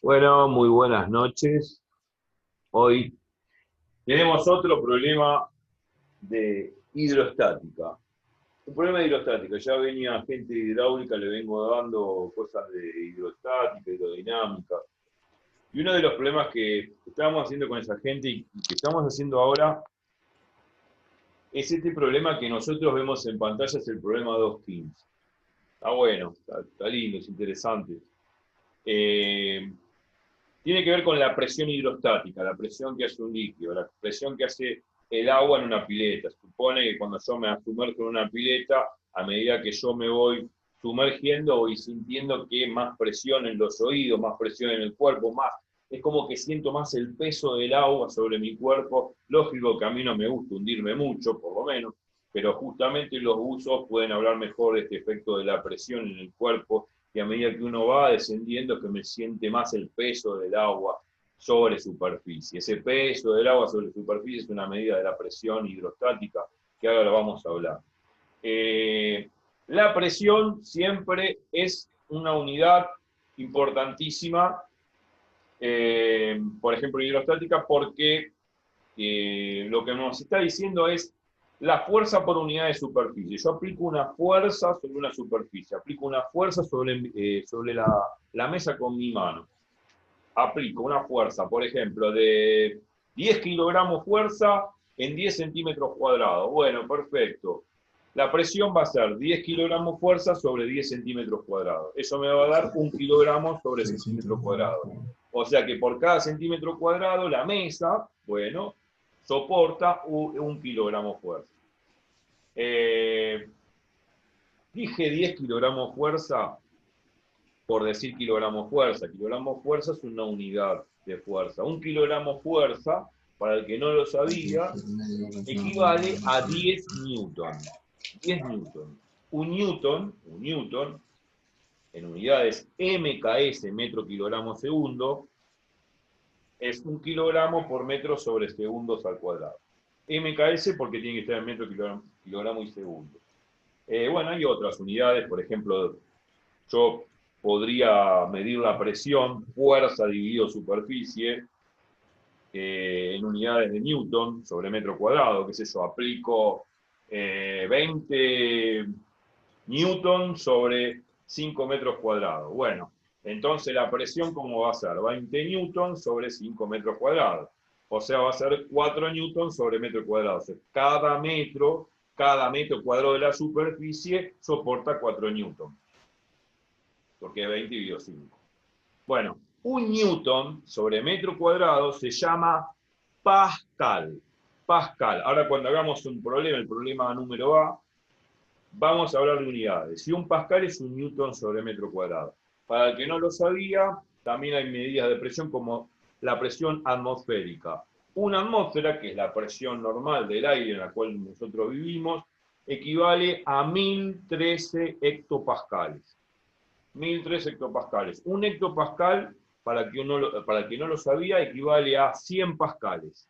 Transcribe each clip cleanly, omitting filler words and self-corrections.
Bueno, muy buenas noches. Hoy tenemos otro problema de hidrostática. Un problema de hidrostática. Ya venía gente de hidráulica, le vengo dando cosas de hidrostática, hidrodinámica. Y uno de los problemas que estábamos haciendo con esa gente y que estamos haciendo ahora es este problema que nosotros vemos en pantalla, es el problema de Dawkins. Está bueno, está lindo, es interesante. Eh, Tiene que ver con la presión hidrostática, la presión que hace un líquido, la presión que hace el agua en una pileta. Supone que cuando yo me sumerjo en una pileta, a medida que yo me voy sumergiendo, voy sintiendo que más presión en los oídos, más presión en el cuerpo, más. Es como que siento más el peso del agua sobre mi cuerpo. Lógico que a mí no me gusta hundirme mucho, por lo menos, pero justamente los usos pueden hablar mejor de este efecto de la presión en el cuerpo, y a medida que uno va descendiendo, que me siente más el peso del agua sobre superficie. Ese peso del agua sobre superficie es una medida de la presión hidrostática, que ahora lo vamos a hablar. La presión siempre es una unidad importantísima, por ejemplo, hidrostática, porque lo que nos está diciendo es la fuerza por unidad de superficie. Yo aplico una fuerza sobre una superficie, aplico una fuerza sobre la mesa con mi mano. Aplico una fuerza, por ejemplo, de 10 kilogramos fuerza en 10 centímetros cuadrados. Bueno, perfecto. La presión va a ser 10 kilogramos fuerza sobre 10 centímetros cuadrados. Eso me va a dar 1 kilogramo sobre centímetro cuadrado. O sea que por cada centímetro cuadrado la mesa, bueno, soporta 1 kilogramo fuerza. Dije 10 kilogramos fuerza por decir kilogramos fuerza. Kilogramos fuerza es una unidad de fuerza. 1 kilogramo fuerza, para el que no lo sabía, equivale a 10 newton. 10 newton. Un newton, en unidades MKS, metro kilogramo segundo, es 1 kilogramo por metro sobre segundos al cuadrado. MKS porque tiene que estar en metro, kilogramo y segundo. Bueno, hay otras unidades, por ejemplo, yo podría medir la presión, fuerza dividido superficie, en unidades de Newton sobre metro cuadrado, qué sé yo, aplico 20 Newton sobre 5 metros cuadrados. Bueno, entonces la presión, ¿cómo va a ser? 20 Newton sobre 5 metros cuadrados. O sea, va a ser 4 Newton sobre metro cuadrado. O sea, cada metro cuadrado de la superficie soporta 4 Newton. Porque es 20 dividido 5. Bueno, un Newton sobre metro cuadrado se llama Pascal. Pascal. Ahora cuando hagamos un problema, el problema número A, vamos a hablar de unidades. Y un Pascal es un Newton sobre metro cuadrado. Para el que no lo sabía, también hay medidas de presión como la presión atmosférica. Una atmósfera, que es la presión normal del aire en la cual nosotros vivimos, equivale a 1013 hectopascales. 1003 hectopascales. Un hectopascal, para el que no lo sabía, equivale a 100 pascales.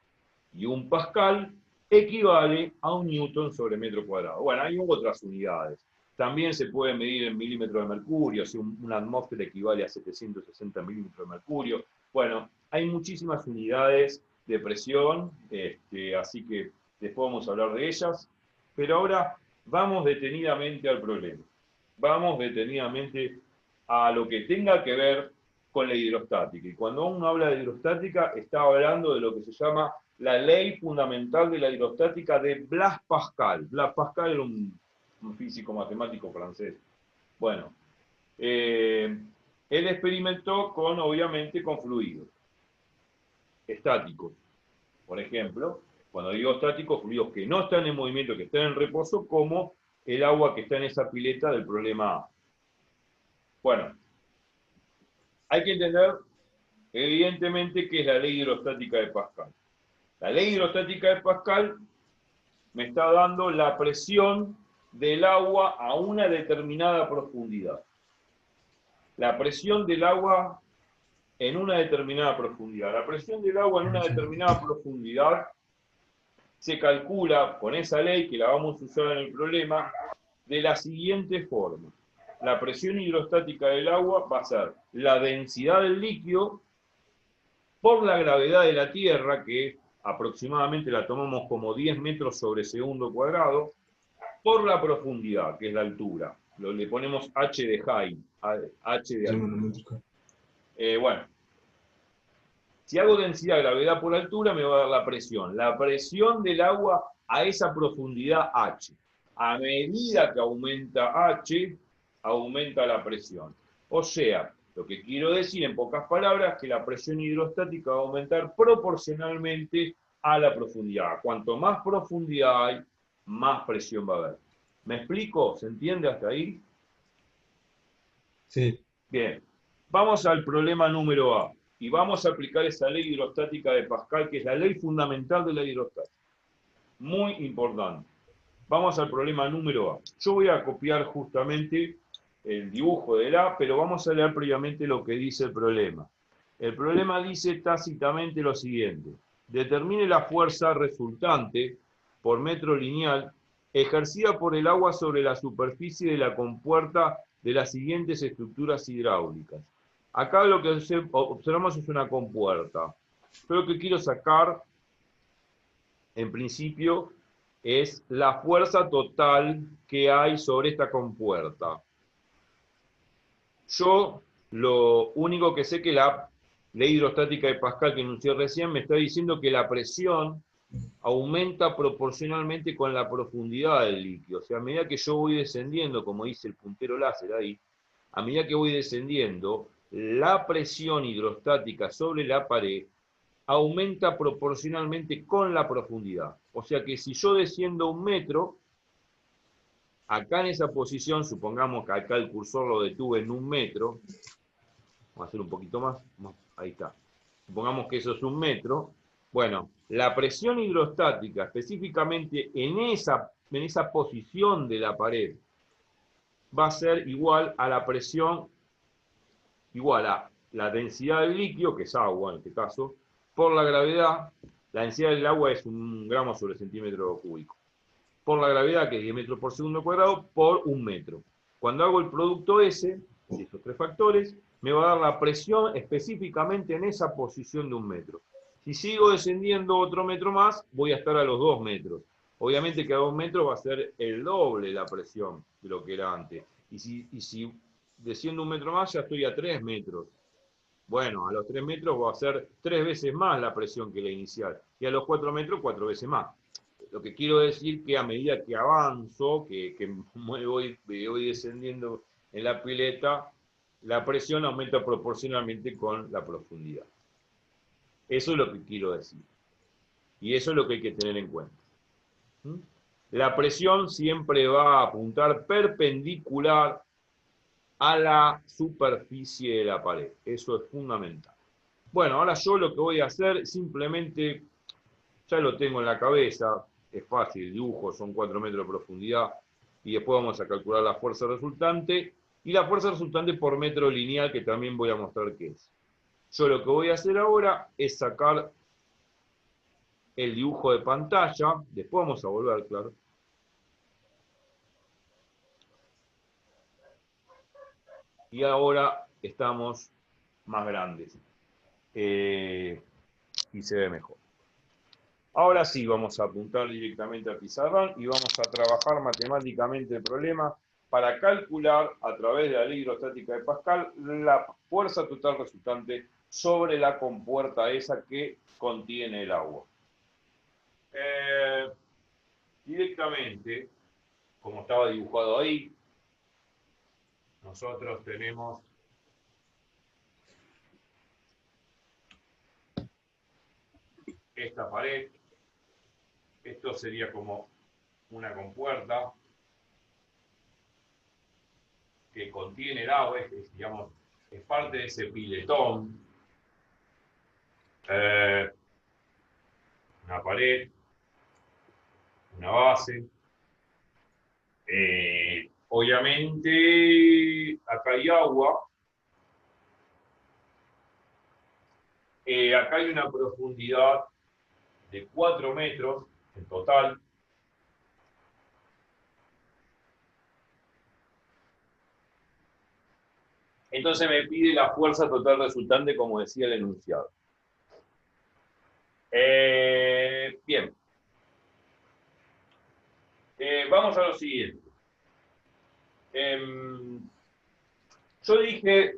Y un pascal equivale a un newton sobre metro cuadrado. Bueno, hay otras unidades. También se puede medir en milímetros de mercurio, si una atmósfera equivale a 760 milímetros de mercurio. Bueno, hay muchísimas unidades de presión, así que después vamos a hablar de ellas. Pero ahora vamos detenidamente al problema. Vamos detenidamente a lo que tenga que ver con la hidrostática. Y cuando uno habla de hidrostática, está hablando de lo que se llama la ley fundamental de la hidrostática de Blaise Pascal. Blaise Pascal era un físico matemático francés. Bueno, él experimentó con, obviamente, con fluidos estáticos. Por ejemplo, cuando digo estáticos, fluidos que no están en movimiento, que están en reposo, como el agua que está en esa pileta del problema A. Bueno, hay que entender, evidentemente, qué es la ley hidrostática de Pascal. La ley hidrostática de Pascal me está dando la presión del agua a una determinada profundidad. La presión del agua en una determinada profundidad. La presión del agua en una determinada profundidad se calcula con esa ley, que la vamos a usar en el problema, de la siguiente forma. la presión hidrostática del agua va a ser la densidad del líquido por la gravedad de la Tierra, que aproximadamente la tomamos como 10 metros sobre segundo cuadrado, por la profundidad, que es la altura. Le ponemos H de high, H de altura. Bueno, si hago densidad, gravedad por altura, me va a dar la presión. La presión del agua a esa profundidad H. A medida que aumenta H, aumenta la presión. O sea, lo que quiero decir en pocas palabras es que la presión hidrostática va a aumentar proporcionalmente a la profundidad. Cuanto más profundidad hay, más presión va a haber. ¿Me explico? ¿Se entiende hasta ahí? Sí. Bien. Vamos al problema número A. Y vamos a aplicar esa ley hidrostática de Pascal, que es la ley fundamental de la hidrostática. Muy importante. Vamos al problema número A. Yo voy a copiar justamente el dibujo del A, pero vamos a leer previamente lo que dice el problema. El problema dice tácitamente lo siguiente. Determine la fuerza resultante por metro lineal ejercida por el agua sobre la superficie de la compuerta de las siguientes estructuras hidráulicas. Acá lo que observamos es una compuerta. Yo lo que quiero sacar, en principio, es la fuerza total que hay sobre esta compuerta. Yo lo único que sé que la ley hidrostática de Pascal que enuncié recién me está diciendo que la presión aumenta proporcionalmente con la profundidad del líquido. O sea, a medida que yo voy descendiendo, como dice el puntero láser ahí, a medida que voy descendiendo, la presión hidrostática sobre la pared aumenta proporcionalmente con la profundidad. O sea que si yo desciendo 1 metro, acá en esa posición, supongamos que acá el cursor lo detuve en 1 metro, vamos a hacer un poquito más, ahí está. Supongamos que eso es 1 metro. Bueno, la presión hidrostática, específicamente en esa posición de la pared, va a ser igual a la presión, igual a la densidad del líquido, que es agua en este caso, por la gravedad. La densidad del agua es 1 gramo sobre centímetro cúbico. Por la gravedad, que es 10 metros por segundo cuadrado, por 1 metro. Cuando hago el producto S, de esos 3 factores, me va a dar la presión específicamente en esa posición de 1 metro. Si sigo descendiendo otro metro más, voy a estar a los 2 metros. Obviamente que a 2 metros va a ser el doble la presión de lo que era antes. Y si desciendo 1 metro más, ya estoy a 3 metros. Bueno, a los 3 metros va a ser 3 veces más la presión que la inicial. Y a los 4 metros, 4 veces más. Lo que quiero decir que a medida que avanzo, que voy descendiendo en la pileta, la presión aumenta proporcionalmente con la profundidad. Eso es lo que quiero decir. Y eso es lo que hay que tener en cuenta. La presión siempre va a apuntar perpendicular a la superficie de la pared. Eso es fundamental. Bueno, ahora yo lo que voy a hacer, simplemente, ya lo tengo en la cabeza, es fácil, el dibujo, son 4 metros de profundidad, y después vamos a calcular la fuerza resultante, y la fuerza resultante por metro lineal, que también voy a mostrar qué es. Yo lo que voy a hacer ahora es sacar el dibujo de pantalla, después vamos a volver, claro. Y ahora estamos más grandes. Y se ve mejor. Ahora sí, vamos a apuntar directamente al pizarrón y vamos a trabajar matemáticamente el problema para calcular a través de la ley hidrostática de Pascal la fuerza total resultante sobre la compuerta esa que contiene el agua. Directamente, como estaba dibujado ahí, nosotros tenemos esta pared. Esto sería como una compuerta que contiene el agua, digamos, es parte de ese piletón. Una pared, una base. Obviamente, acá hay agua. Acá hay una profundidad de 4 metros en total. Entonces me pide la fuerza total resultante, como decía el enunciado. Bien. Vamos a lo siguiente. Yo dije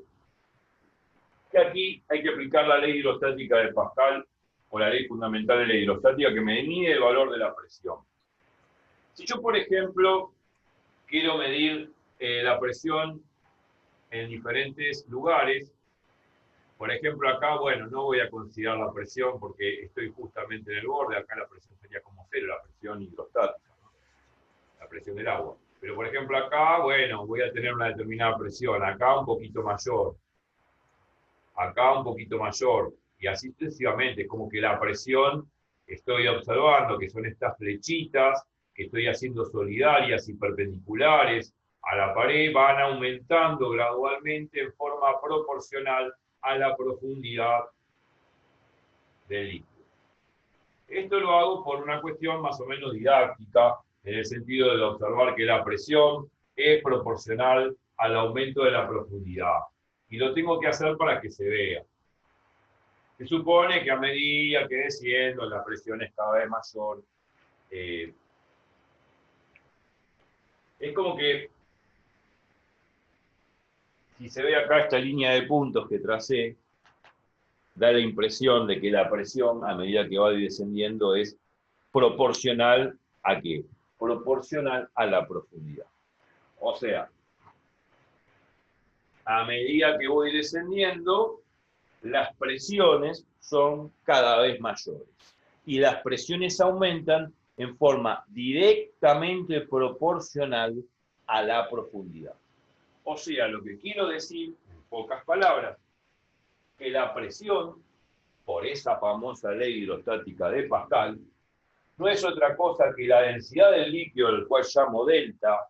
que aquí hay que aplicar la ley hidrostática de Pascal, o la ley fundamental de la hidrostática, que me mide el valor de la presión. Si yo, por ejemplo, quiero medir la presión en diferentes lugares, por ejemplo, acá, bueno, no voy a considerar la presión porque estoy justamente en el borde, acá la presión sería como cero, la presión hidrostática, ¿no? La presión del agua. Pero, por ejemplo, acá, bueno, voy a tener una determinada presión, acá un poquito mayor, acá un poquito mayor, y así sucesivamente, como que la presión estoy observando que son estas flechitas que estoy haciendo solidarias y perpendiculares a la pared, van aumentando gradualmente en forma proporcional a la profundidad del líquido. Esto lo hago por una cuestión más o menos didáctica, en el sentido de observar que la presión es proporcional al aumento de la profundidad. Y lo tengo que hacer para que se vea. Se supone que a medida que desciendo, la presión es cada vez mayor. Es como que, si se ve acá esta línea de puntos que tracé, da la impresión de que la presión, a medida que va descendiendo, es proporcional ¿a qué? Proporcional a la profundidad. O sea, a medida que voy descendiendo, las presiones son cada vez mayores. Y las presiones aumentan en forma directamente proporcional a la profundidad. O sea, lo que quiero decir, en pocas palabras, que la presión, por esa famosa ley hidrostática de Pascal, no es otra cosa que la densidad del líquido, el cual llamo delta,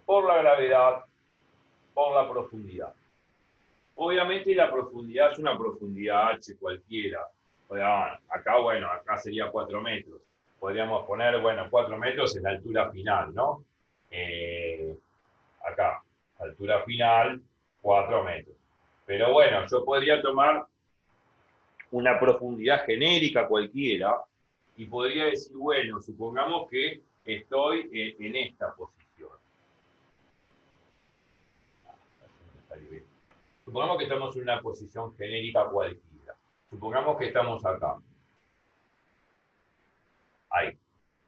por la gravedad, por la profundidad. Obviamente la profundidad es una profundidad H cualquiera. Acá, bueno, acá sería 4 metros. Podríamos poner, bueno, 4 metros en la altura final, ¿no? Acá, altura final, 4 metros. Pero bueno, yo podría tomar una profundidad genérica cualquiera y podría decir, bueno, supongamos que estoy en esta posición. Supongamos que estamos en una posición genérica cualquiera. Supongamos que estamos acá. Ahí.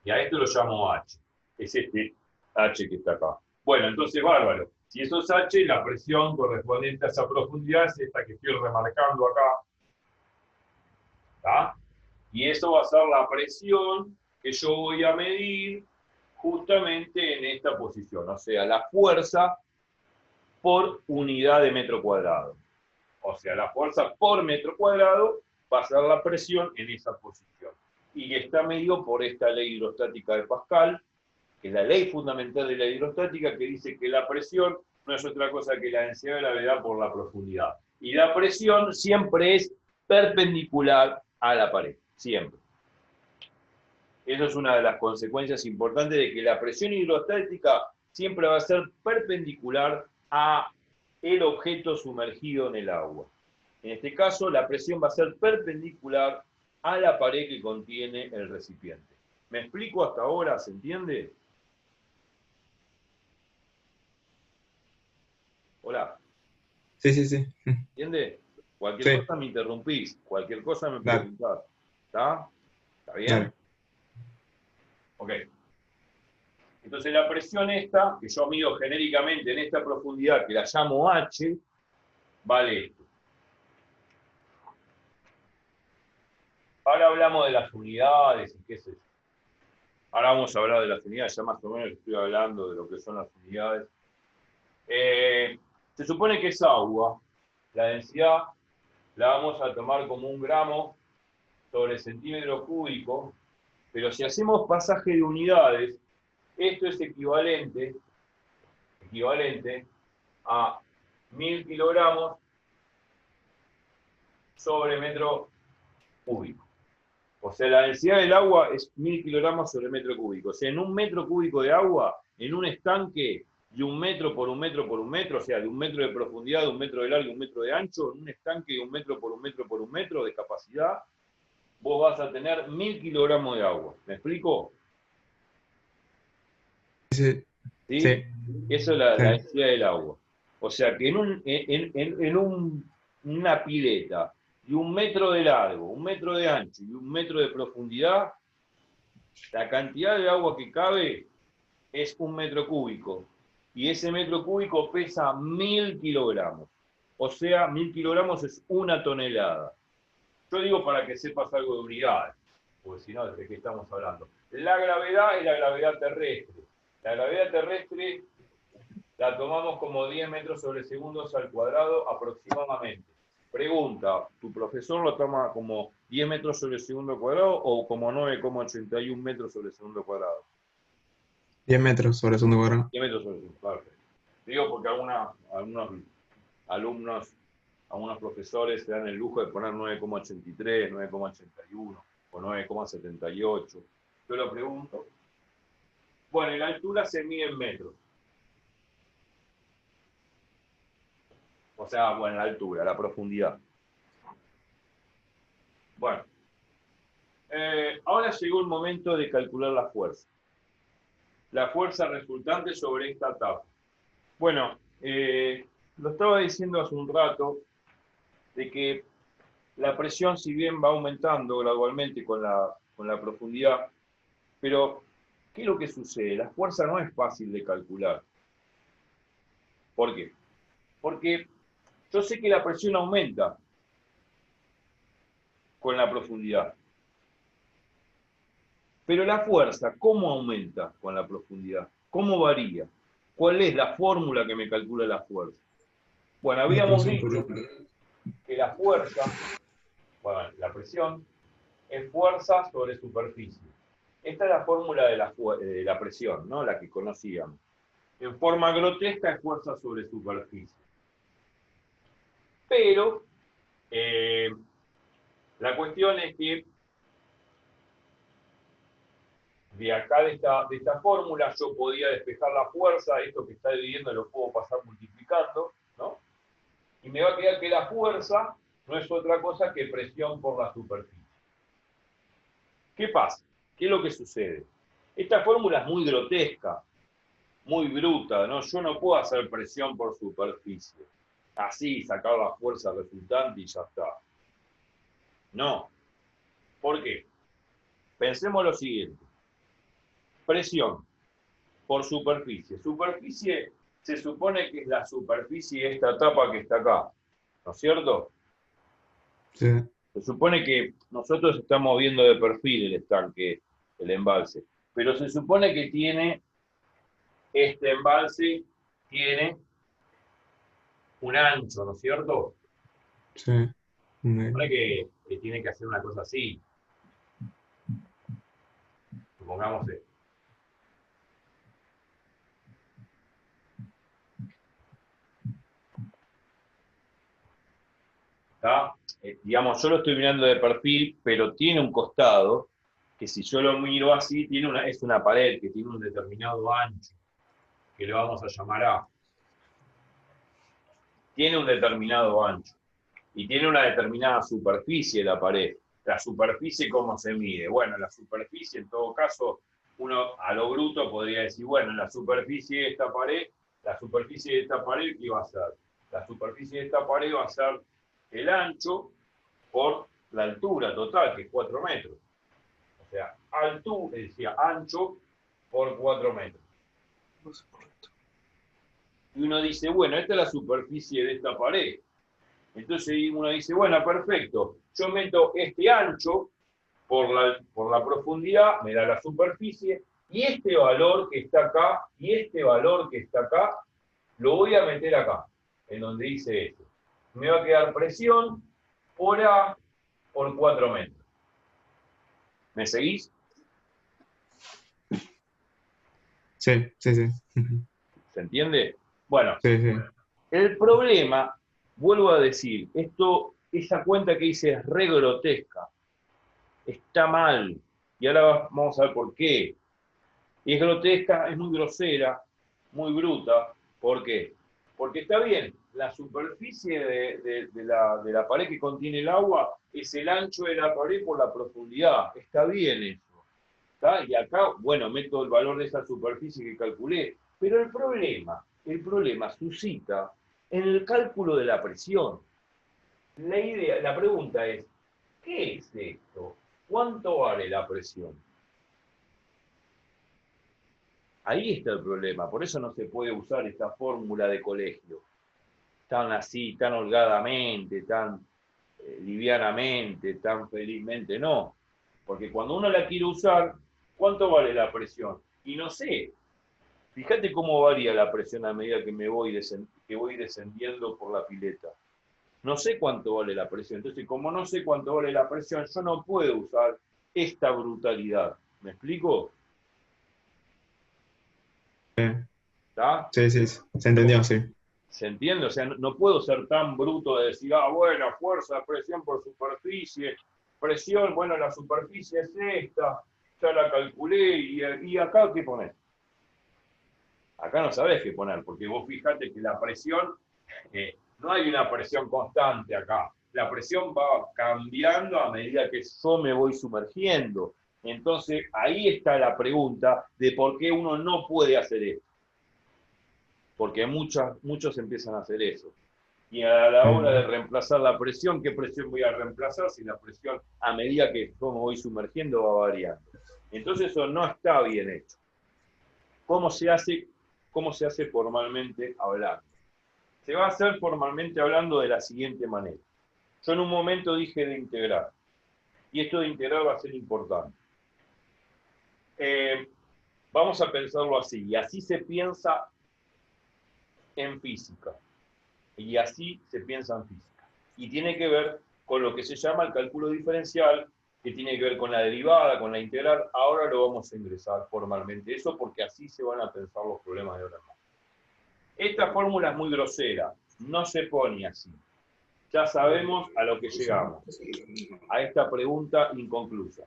Y a esto lo llamo H. Es este H que está acá. Bueno, entonces, bárbaro. Si eso es H, la presión correspondiente a esa profundidad es esta que estoy remarcando acá. ¿Está? Y eso va a ser la presión que yo voy a medir justamente en esta posición. O sea, la fuerza por unidad de metro cuadrado. O sea, la fuerza por metro cuadrado va a ser la presión en esa posición. Y está medido por esta ley hidrostática de Pascal, que es la ley fundamental de la hidrostática, que dice que la presión no es otra cosa que la densidad de la gravedad por la profundidad. Y la presión siempre es perpendicular a la pared, siempre. Eso es una de las consecuencias importantes de que la presión hidrostática siempre va a ser perpendicular a el objeto sumergido en el agua. En este caso, la presión va a ser perpendicular a la pared que contiene el recipiente. ¿Me explico hasta ahora? ¿Se entiende? Hola. Sí, sí, sí. ¿Entiende? Cualquier Sí, cosa me interrumpís, cualquier cosa me dale, preguntás. ¿Está? ¿Está bien? dale. Ok. Entonces la presión esta, que yo mido genéricamente en esta profundidad, que la llamo H, vale esto. Ahora hablamos de las unidades y qué sé yo. Ahora vamos a hablar de las unidades, ya más o menos estoy hablando de lo que son las unidades. Se supone que es agua. La densidad la vamos a tomar como 1 gramo sobre centímetro cúbico, pero si hacemos pasaje de unidades, esto es equivalente a 1000 kilogramos sobre metro cúbico. O sea, la densidad del agua es 1000 kilogramos sobre metro cúbico. O sea, en 1 metro cúbico de agua, en un estanque, de 1 metro por 1 metro por 1 metro, o sea, de 1 metro de profundidad, de 1 metro de largo y 1 metro de ancho, en un estanque de 1 metro por 1 metro por 1 metro de capacidad, vos vas a tener 1000 kilogramos de agua. ¿Me explico? Sí, ¿Sí? sí, Eso es la sí. densidad del agua. O sea que una pileta de 1 metro de largo, 1 metro de ancho y 1 metro de profundidad, la cantidad de agua que cabe es 1 metro cúbico. Y ese metro cúbico pesa 1000 kilogramos. O sea, 1000 kilogramos es 1 tonelada. Yo digo para que sepas algo de unidades, porque si no, ¿de qué estamos hablando? La gravedad es la gravedad terrestre. La gravedad terrestre la tomamos como 10 metros sobre segundos al cuadrado aproximadamente. Pregunta, ¿tu profesor lo toma como 10 metros sobre segundo cuadrado o como 9,81 metros sobre segundo cuadrado? 10 metros sobre segundo cuadrado. 10 metros sobre segundo cuadrado. Digo porque algunos alumnos, algunos profesores se dan el lujo de poner 9,83, 9,81 o 9,78. Yo lo pregunto. Bueno, y la altura se mide en metros. O sea, bueno, la altura, la profundidad. Bueno, ahora llegó el momento de calcular la fuerza. La fuerza resultante sobre esta tapa. Bueno, lo estaba diciendo hace un rato, de que la presión, si bien va aumentando gradualmente con la profundidad, pero ¿qué es lo que sucede? La fuerza no es fácil de calcular. ¿Por qué? Porque yo sé que la presión aumenta con la profundidad. Pero la fuerza, ¿cómo aumenta con la profundidad? ¿Cómo varía? ¿Cuál es la fórmula que me calcula la fuerza? Bueno, La habíamos presión por dicho que la fuerza, bueno, la presión, es fuerza sobre superficie. Esta es la fórmula de la presión, ¿no? La que conocíamos. En forma grotesca es fuerza sobre superficie. Pero la cuestión es que de acá de esta fórmula yo podía despejar la fuerza, esto que está dividiendo lo puedo pasar multiplicando, ¿no? Y me va a quedar que la fuerza no es otra cosa que presión por la superficie. ¿Qué pasa? ¿Qué es lo que sucede? Esta fórmula es muy grotesca, muy bruta, ¿no? Yo no puedo hacer presión por superficie. Así, sacar la fuerza resultante y ya está. No. ¿Por qué? Pensemos lo siguiente. Presión por superficie. Superficie se supone que es la superficie de esta tapa que está acá, ¿no es cierto? Sí. Se supone que nosotros estamos viendo de perfil el estanque, el embalse, pero se supone que tiene, este embalse tiene un ancho, ¿no es cierto? Sí. Se supone que tiene que hacer una cosa así, supongamos esto. ¿Está? Digamos, yo lo estoy mirando de perfil, pero tiene un costado que si yo lo miro así, es una pared que tiene un determinado ancho, que le vamos a llamar A. Tiene un determinado ancho y tiene una determinada superficie la pared. La superficie, ¿cómo se mide? Bueno, la superficie, en todo caso, uno a lo bruto podría decir, bueno, la superficie de esta pared, ¿qué va a ser? La superficie de esta pared va a ser el ancho por la altura total, que es 4 metros. O sea, decía, ancho por 4 metros. Y uno dice, bueno, esta es la superficie de esta pared. Entonces uno dice, bueno, perfecto, yo meto este ancho por la profundidad, me da la superficie, y este valor que está acá, y este valor que está acá, lo voy a meter acá, en donde dice esto. Me va a quedar presión por A por 4 metros. ¿Me seguís? Sí, sí, sí. Ujú. ¿Se entiende? Bueno, Sí, sí. el problema, vuelvo a decir, esa cuenta que hice es re grotesca, está mal, y ahora vamos a ver por qué. Y es grotesca, es muy grosera, muy bruta. ¿Por qué? Porque está bien, la superficie de la pared que contiene el agua es el ancho de la pared por la profundidad. Está bien eso. ¿Está? Y acá, bueno, meto el valor de esa superficie que calculé. Pero el problema suscita en el cálculo de la presión. La pregunta es, ¿qué es esto? ¿Cuánto vale la presión? Ahí está el problema, por eso no se puede usar esta fórmula de colegio, tan así, tan holgadamente, tan livianamente, tan felizmente, no. Porque cuando uno la quiere usar, ¿cuánto vale la presión? Y no sé, fíjate cómo varía la presión a medida que voy descendiendo por la pileta. No sé cuánto vale la presión. Entonces, como no sé cuánto vale la presión, yo no puedo usar esta brutalidad. ¿Me explico? ¿Está? Sí, sí, sí. Se entendió, sí. ¿Se entiende? O sea, no puedo ser tan bruto de decir, bueno, fuerza, presión por superficie, presión, bueno, la superficie es esta, ya la calculé, y acá, ¿qué poner? Acá no sabés qué poner, porque vos fijate que la presión, no hay una presión constante acá. La presión va cambiando a medida que yo me voy sumergiendo. Entonces, ahí está la pregunta de por qué uno no puede hacer esto. Porque muchos empiezan a hacer eso. Y a la hora de reemplazar la presión, ¿qué presión voy a reemplazar si la presión a medida que yo me voy sumergiendo va variando? Entonces eso no está bien hecho. ¿Cómo se hace formalmente hablando? Se va a hacer formalmente hablando de la siguiente manera. Yo en un momento dije de integrar. Y esto de integrar va a ser importante. Vamos a pensarlo así. Y así se piensa en física. Y así se piensa en física. Y tiene que ver con lo que se llama el cálculo diferencial, que tiene que ver con la derivada, con la integral. Ahora lo vamos a ingresar formalmente eso, porque así se van a pensar los problemas de ahora más. Esta fórmula es muy grosera, no se pone así. Ya sabemos a lo que llegamos, a esta pregunta inconclusa.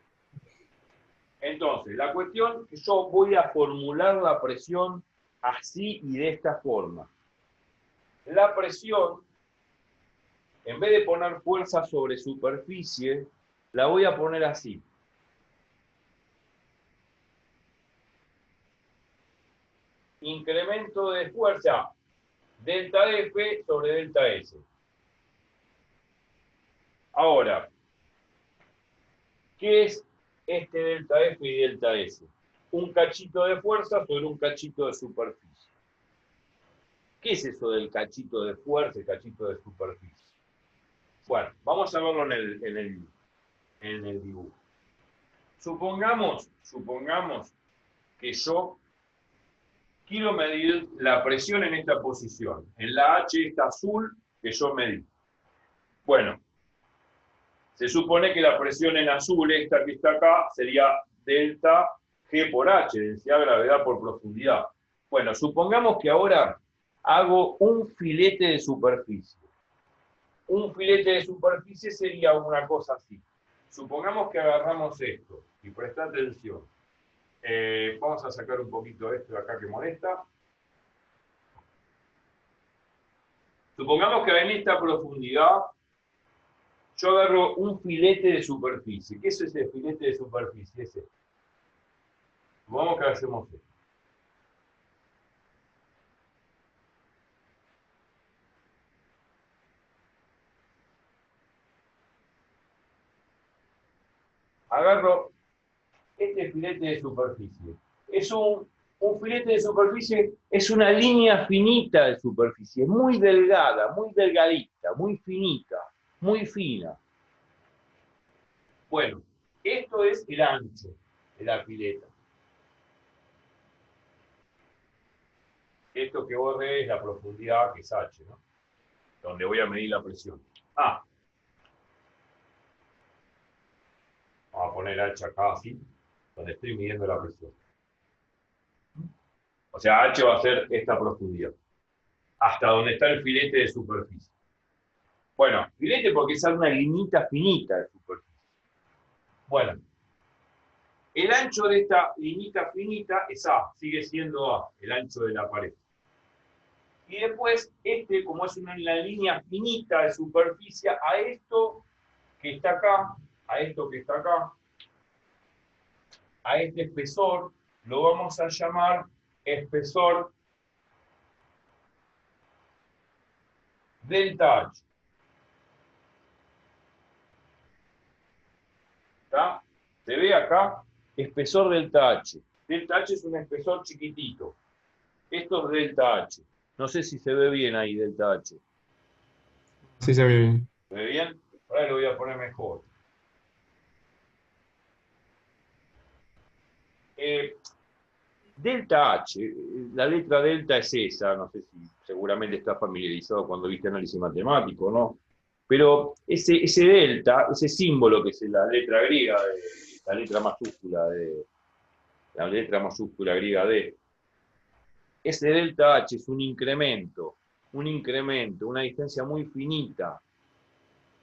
Entonces, la cuestión es que yo voy a formular la presión así y de esta forma. La presión, en vez de poner fuerza sobre superficie, la voy a poner así. Incremento de fuerza, delta F sobre delta S. Ahora, ¿qué es este delta F y delta S? Un cachito de fuerza sobre un cachito de superficie. ¿Qué es eso del cachito de fuerza y cachito de superficie? Bueno, vamos a verlo en el dibujo. Supongamos que yo quiero medir la presión en esta posición, en la H esta azul que yo medí. Bueno, se supone que la presión en azul, esta que está acá, sería delta G por H, densidad, gravedad por profundidad. Bueno, supongamos que ahora hago un filete de superficie. Un filete de superficie sería una cosa así. Supongamos que agarramos esto, y presta atención. Vamos a sacar un poquito esto de acá que molesta. Supongamos que en esta profundidad yo agarro un filete de superficie. ¿Qué es ese filete de superficie? Es este. Supongamos que hacemos esto. Agarro este filete de superficie. Un filete de superficie es una línea finita de superficie, muy delgada, muy delgadita, muy finita, muy fina. Bueno, esto es el ancho de la pileta. Esto que borré es la profundidad, que es H, ¿no? Donde voy a medir la presión. Vamos a poner H acá así, donde estoy midiendo la presión. O sea, H va a ser esta profundidad, hasta donde está el filete de superficie. Bueno, filete porque es una liñita finita de superficie. Bueno, El ancho de esta linita finita es A, sigue siendo A, el ancho de la pared. Y después, como es una línea finita de superficie, a esto que está acá, a esto que está acá, a este espesor, lo vamos a llamar espesor delta H. ¿Está? Se ve acá, espesor delta H. Delta H es un espesor chiquitito. Esto es delta H. No sé si se ve bien ahí, delta H. Sí se ve bien. ¿Se ve bien? Ahora lo voy a poner mejor. Delta H, la letra delta es esa, no sé si seguramente estás familiarizado cuando viste análisis matemático, ¿no? Pero ese delta, ese símbolo que es la letra griega, la letra mayúscula griega D, ese delta H es un incremento, una distancia muy finita,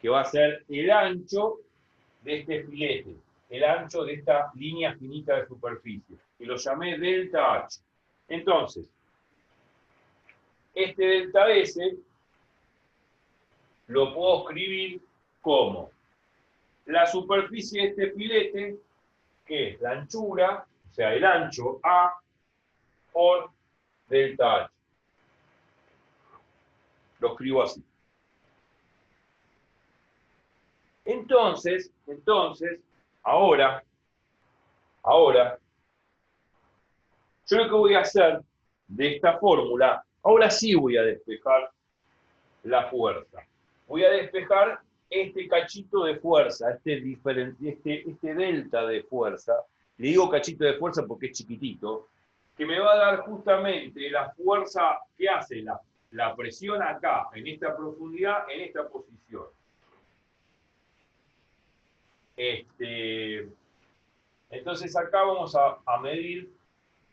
que va a ser el ancho de este filete, el ancho de esta línea finita de superficie, y lo llamé delta H. Entonces, este delta S lo puedo escribir como la superficie de este filete, que es la anchura, o sea, el ancho A por delta H. Lo escribo así. Entonces, ahora, yo lo que voy a hacer de esta fórmula, ahora sí voy a despejar la fuerza. Voy a despejar este cachito de fuerza, este delta de fuerza. Le digo cachito de fuerza porque es chiquitito, que me va a dar justamente la fuerza que hace la presión acá, en esta profundidad, en esta posición. Entonces acá vamos a medir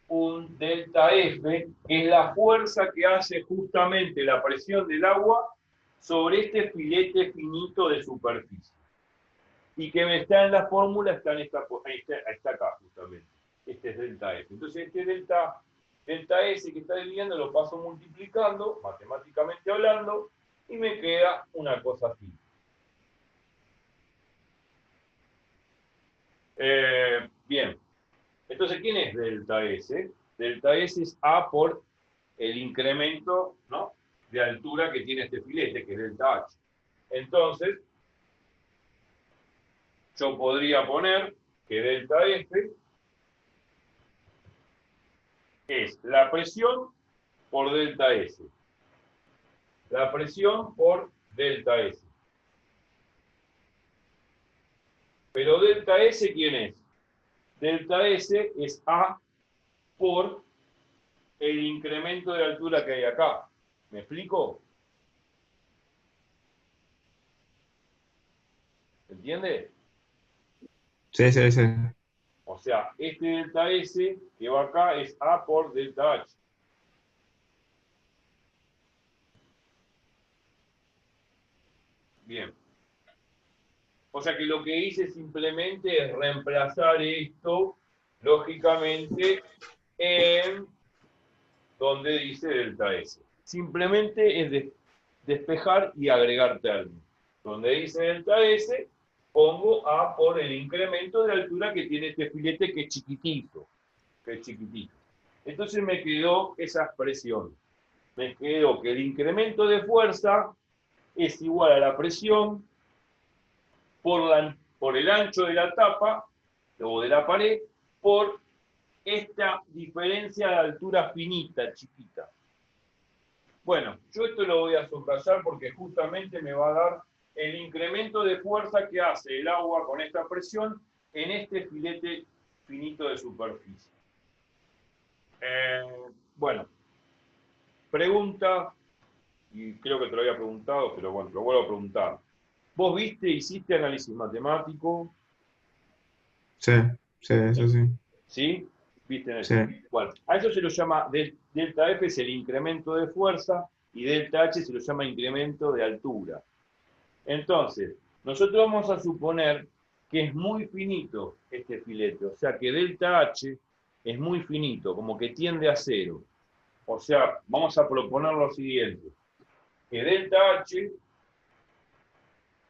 un delta F, que es la fuerza que hace justamente la presión del agua sobre este filete finito de superficie. Y que me está en la fórmula, está acá justamente. Este es delta F. Entonces este delta S que está dividiendo lo paso multiplicando, matemáticamente hablando, y me queda una cosa así. Bien. Entonces, ¿quién es delta S? Delta S es A por el incremento, ¿no?, de altura que tiene este filete, que es delta H. Entonces, yo podría poner que delta F es la presión por delta S. La presión por delta S. Pero delta S, ¿quién es? Delta S es A por el incremento de altura que hay acá. ¿Me explico? ¿Entiende? Sí, sí, sí. O sea, este delta S que va acá es A por delta H. Bien. O sea que lo que hice simplemente es reemplazar esto, lógicamente, en donde dice delta S. Simplemente es despejar y agregar términos. Donde dice delta S, pongo A por el incremento de altura que tiene este filete, que es chiquitito. Entonces me quedó esa expresión. Me quedó que el incremento de fuerza es igual a la presión por el ancho de la tapa o de la pared por esta diferencia de altura finita, chiquita. Bueno, yo esto lo voy a subrayar porque justamente me va a dar el incremento de fuerza que hace el agua con esta presión en este filete finito de superficie. Bueno, pregunta, y creo que te lo había preguntado, pero bueno, lo vuelvo a preguntar. ¿Vos hiciste análisis matemático? Sí, sí, eso sí. ¿Sí? ¿Viste? Sí. Bueno, a eso se lo llama, delta F es el incremento de fuerza y delta H se lo llama incremento de altura. Entonces, nosotros vamos a suponer que es muy finito este filete, o sea que delta H es muy finito, como que tiende a cero. O sea, vamos a proponer lo siguiente, que delta H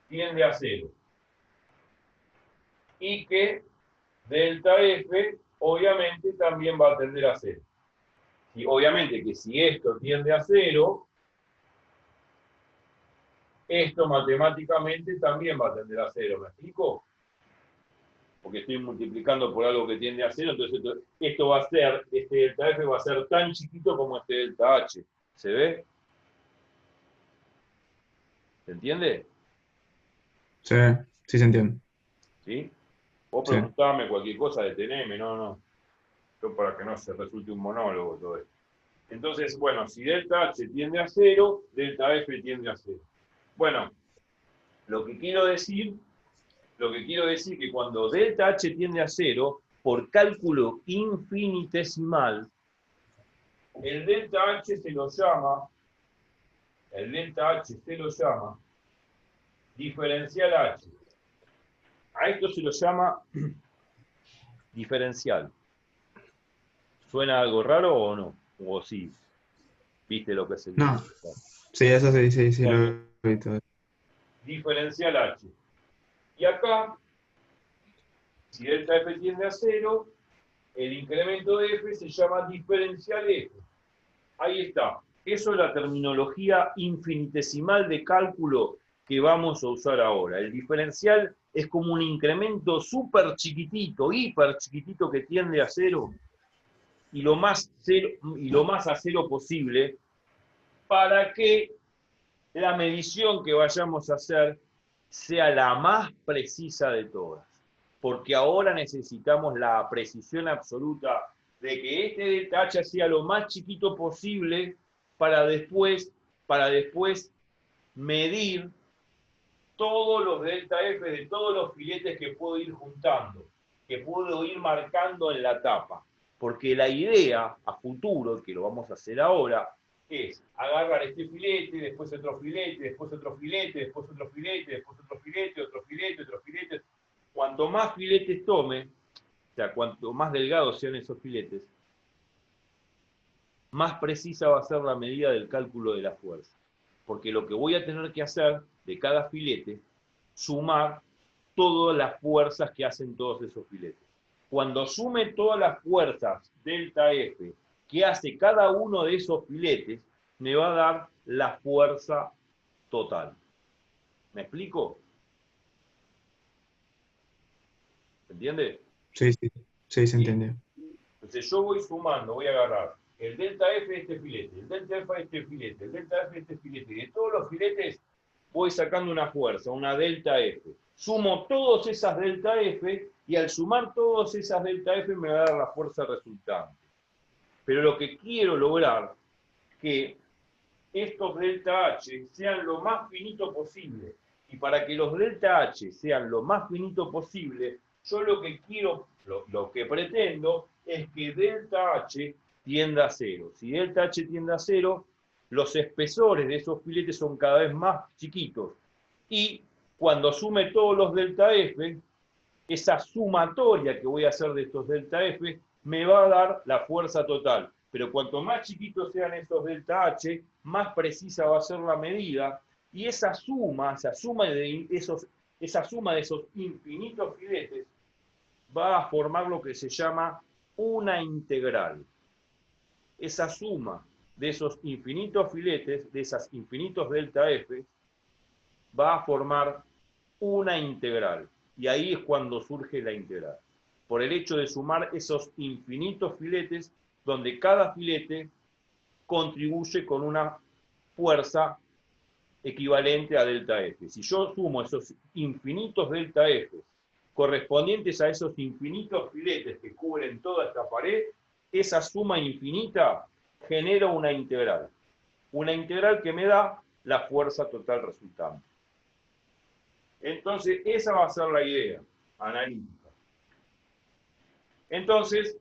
tiende a cero y que delta F obviamente también va a tender a cero. Y obviamente que si esto tiende a cero, esto matemáticamente también va a tender a cero, ¿me explico? Porque estoy multiplicando por algo que tiende a cero, entonces esto va a ser, este delta F va a ser tan chiquito como este delta H. ¿Se ve? ¿Se entiende? Sí, sí se entiende. ¿Sí? Vos Sí. preguntame cualquier cosa, deteneme, no. Yo para que no se resulte un monólogo todo esto. Entonces, bueno, si delta H tiende a cero, delta F tiende a cero. Bueno, lo que quiero decir que cuando delta H tiende a cero, por cálculo infinitesimal, el delta H se lo llama diferencial H. A esto se lo llama diferencial. ¿Suena algo raro o no? O sí, viste lo que es el No, diferencial. sí, eso sí, sí, sí lo Bueno, he visto. diferencial H. Y acá, si delta F tiende a cero, el incremento de F se llama diferencial F. Ahí está. Eso es la terminología infinitesimal de cálculo que vamos a usar ahora. El diferencial es como un incremento súper chiquitito, hiper chiquitito que tiende a cero y lo más a cero posible para que la medición que vayamos a hacer sea la más precisa de todas. Porque ahora necesitamos la precisión absoluta de que este delta H sea lo más chiquito posible para después medir todos los delta F de todos los filetes que puedo ir juntando, que puedo ir marcando en la tapa. Porque la idea a futuro, que lo vamos a hacer ahora, es agarrar este filete, después otro filete, después otro filete, después otro filete, después otro filete, otro filete, otro filete. Cuanto más filetes tome, o sea, cuanto más delgados sean esos filetes, más precisa va a ser la medida del cálculo de la fuerza. Porque lo que voy a tener que hacer de cada filete, sumar todas las fuerzas que hacen todos esos filetes. Cuando sume todas las fuerzas delta F que hace cada uno de esos filetes, me va a dar la fuerza total. ¿Me explico? ¿Se entiende? Sí, sí, sí se ¿Sí? entendió. Entonces yo voy sumando, voy a agarrar el delta F de este filete, el delta F de este filete, el delta F de este filete, y de todos los filetes voy sacando una fuerza, una delta F. Sumo todas esas delta F y al sumar todas esas delta F me va a dar la fuerza resultante. Pero lo que quiero lograr es que estos delta H sean lo más finito posible. Y para que los delta H sean lo más finito posible, yo lo que quiero, lo que pretendo es que delta H tienda a cero. Si delta H tiende a cero, los espesores de esos filetes son cada vez más chiquitos. Y cuando sume todos los delta F, esa sumatoria que voy a hacer de estos delta F me va a dar la fuerza total. Pero cuanto más chiquitos sean esos delta H, más precisa va a ser la medida. Y esa suma de esos infinitos filetes, va a formar lo que se llama una integral. Esa suma de esos infinitos filetes, de esas infinitos delta F, va a formar una integral. Y ahí es cuando surge la integral. Por el hecho de sumar esos infinitos filetes, donde cada filete contribuye con una fuerza equivalente a delta F. Si yo sumo esos infinitos delta F correspondientes a esos infinitos filetes que cubren toda esta pared, esa suma infinita genera una integral. Una integral que me da la fuerza total resultante. Entonces, esa va a ser la idea analítica. Entonces,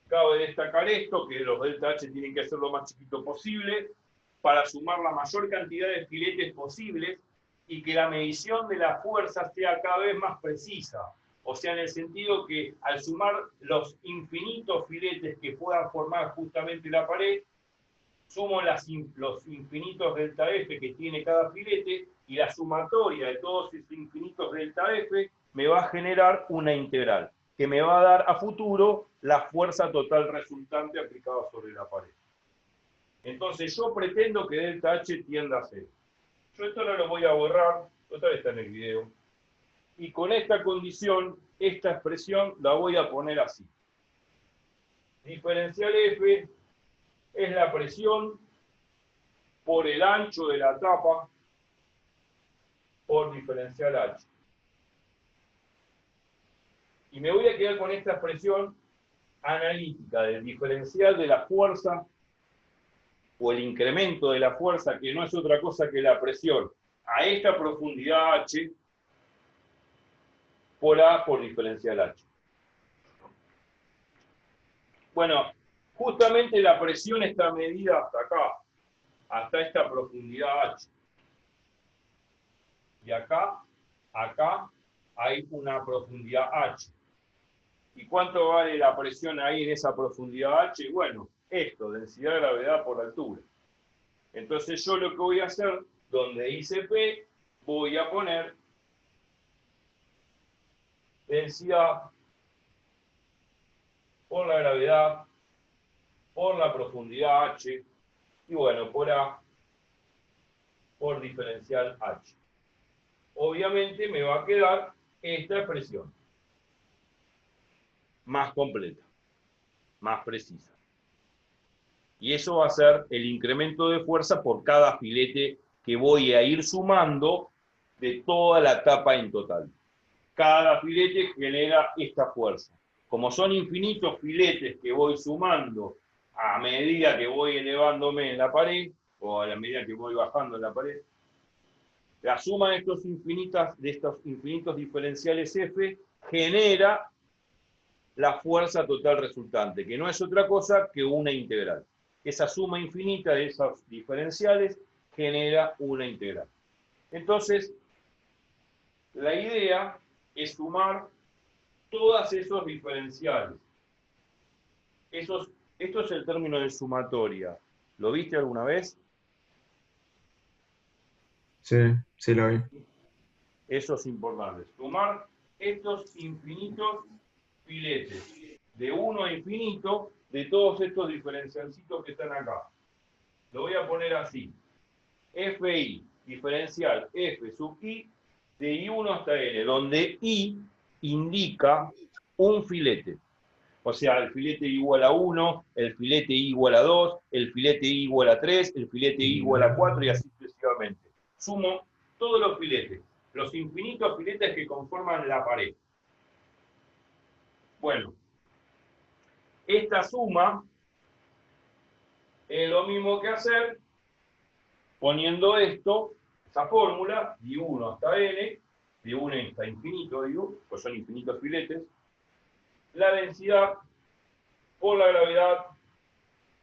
cabe destacar esto, que los delta H tienen que ser lo más chiquito posible para sumar la mayor cantidad de filetes posibles y que la medición de la fuerza sea cada vez más precisa. O sea, en el sentido que al sumar los infinitos filetes que puedan formar justamente la pared, sumo los infinitos delta F que tiene cada filete y la sumatoria de todos esos infinitos delta F me va a generar una integral que me va a dar a futuro la fuerza total resultante aplicada sobre la pared. Entonces yo pretendo que delta H tienda a 0. Yo esto no lo voy a borrar, otra vez está en el video. Y con esta condición, esta expresión la voy a poner así. Diferencial F es la presión por el ancho de la tapa por diferencial H. Y me voy a quedar con esta expresión analítica del diferencial de la fuerza o el incremento de la fuerza, que no es otra cosa que la presión a esta profundidad H por A por diferencial H. Bueno, justamente la presión está medida hasta acá, hasta esta profundidad H. Y acá hay una profundidad H. ¿Y cuánto vale la presión ahí en esa profundidad H? Bueno, esto, densidad de gravedad por altura. Entonces yo lo que voy a hacer, donde hice P, voy a poner densidad por la gravedad, por la profundidad H, y bueno, por A, por diferencial H. Obviamente me va a quedar esta expresión, más completa, más precisa. Y eso va a ser el incremento de fuerza por cada filete que voy a ir sumando de toda la tapa en total. Cada filete genera esta fuerza. Como son infinitos filetes que voy sumando a medida que voy elevándome en la pared, o a la medida que voy bajando en la pared, la suma de estos infinitos diferenciales F genera la fuerza total resultante, que no es otra cosa que una integral. Esa suma infinita de esos diferenciales genera una integral. Entonces, la idea es sumar todos esos diferenciales. Esto es el término de sumatoria. ¿Lo viste alguna vez? Sí, sí lo vi. Eso es importante. Sumar estos infinitos filetes de 1 a infinito de todos estos diferencialcitos que están acá. Lo voy a poner así. Fi, diferencial F sub I, de I1 hasta N, donde I indica un filete. O sea, el filete I igual a 1, el filete I igual a 2, el filete I igual a 3, el filete I igual a 4 y así sucesivamente. Sumo todos los filetes, los infinitos filetes que conforman la pared. Bueno, esta suma es lo mismo que hacer poniendo esto, esa fórmula, de 1 hasta N, de 1 hasta infinito, digo, pues son infinitos filetes, la densidad por la gravedad,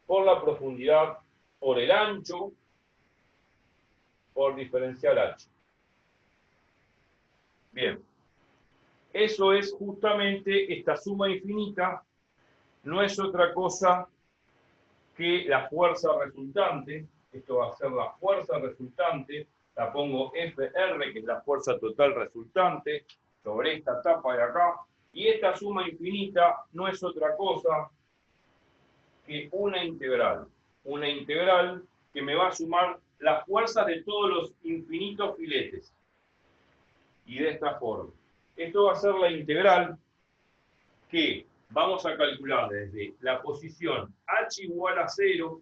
por la profundidad, por el ancho, por diferencial H. Bien, eso es justamente esta suma infinita, no es otra cosa que la fuerza resultante. Esto va a ser la fuerza resultante, la pongo FR, que es la fuerza total resultante, sobre esta tapa de acá, y esta suma infinita no es otra cosa que una integral que me va a sumar las fuerzas de todos los infinitos filetes, y de esta forma. Esto va a ser la integral que vamos a calcular desde la posición h igual a 0,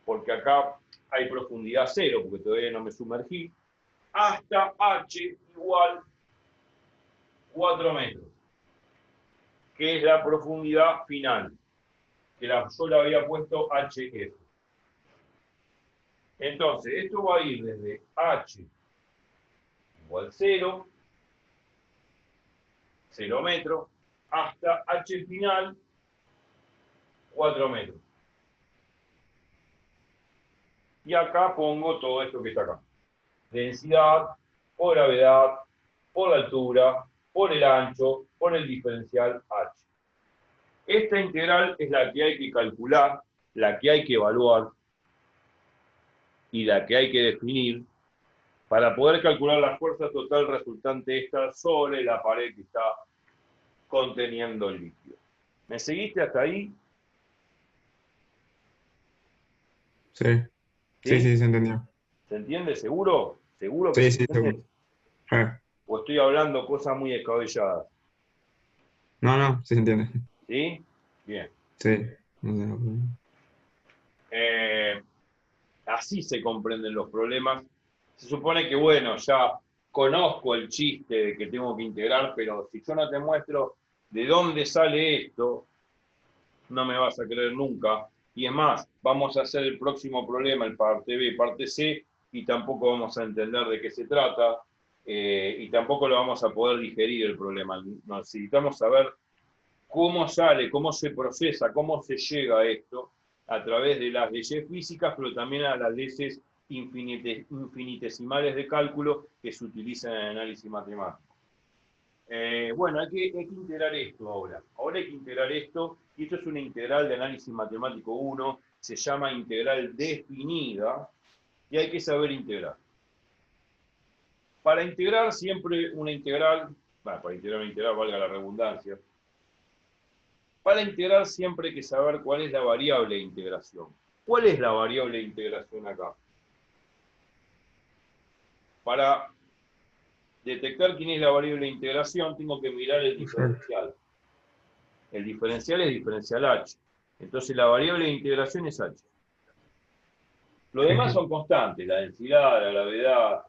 porque acá hay profundidad 0, porque todavía no me sumergí, hasta h igual 4 metros, que es la profundidad final, que yo le había puesto hf. Entonces, esto va a ir desde h igual 0, 0 metros, hasta h final 4 metros. Y acá pongo todo esto que está acá. densidad, por gravedad, por la altura, por el ancho, por el diferencial h. Esta integral es la que hay que calcular, la que hay que evaluar y la que hay que definir para poder calcular la fuerza total resultante esta sobre la pared que está conteniendo el líquido. ¿Me seguiste hasta ahí? Sí, sí, ¿Sí? sí, se entendió. ¿Se entiende? ¿Seguro? ¿Seguro que Sí, se sí, entiende? seguro. Ah, ¿O estoy hablando cosas muy descabelladas? no, no, sí se entiende. ¿Sí? Bien. Sí, no tengo problema. Eh, Así se comprenden los problemas. Se supone que, bueno, ya conozco el chiste de que tengo que integrar, pero si yo no te muestro de dónde sale esto, no me vas a creer nunca. Y es más, vamos a hacer el próximo problema, el parte B, parte C, y tampoco vamos a entender de qué se trata, y tampoco lo vamos a poder digerir el problema. Necesitamos saber cómo sale, cómo se procesa, cómo se llega a esto a través de las leyes físicas, pero también a las leyes infinitesimales de cálculo que se utilizan en el análisis matemático. Bueno, hay que integrar esto ahora. Ahora hay que integrar esto, y esto es una integral de análisis matemático 1, se llama integral definida, y hay que saber integrar. Para integrar siempre una integral, bueno, para integrar una integral valga la redundancia, para integrar siempre hay que saber cuál es la variable de integración. ¿Cuál es la variable de integración acá? Para detectar quién es la variable de integración, tengo que mirar el Exacto. diferencial. El diferencial es diferencial h. Entonces la variable de integración es h. Lo demás son constantes, la densidad, la gravedad,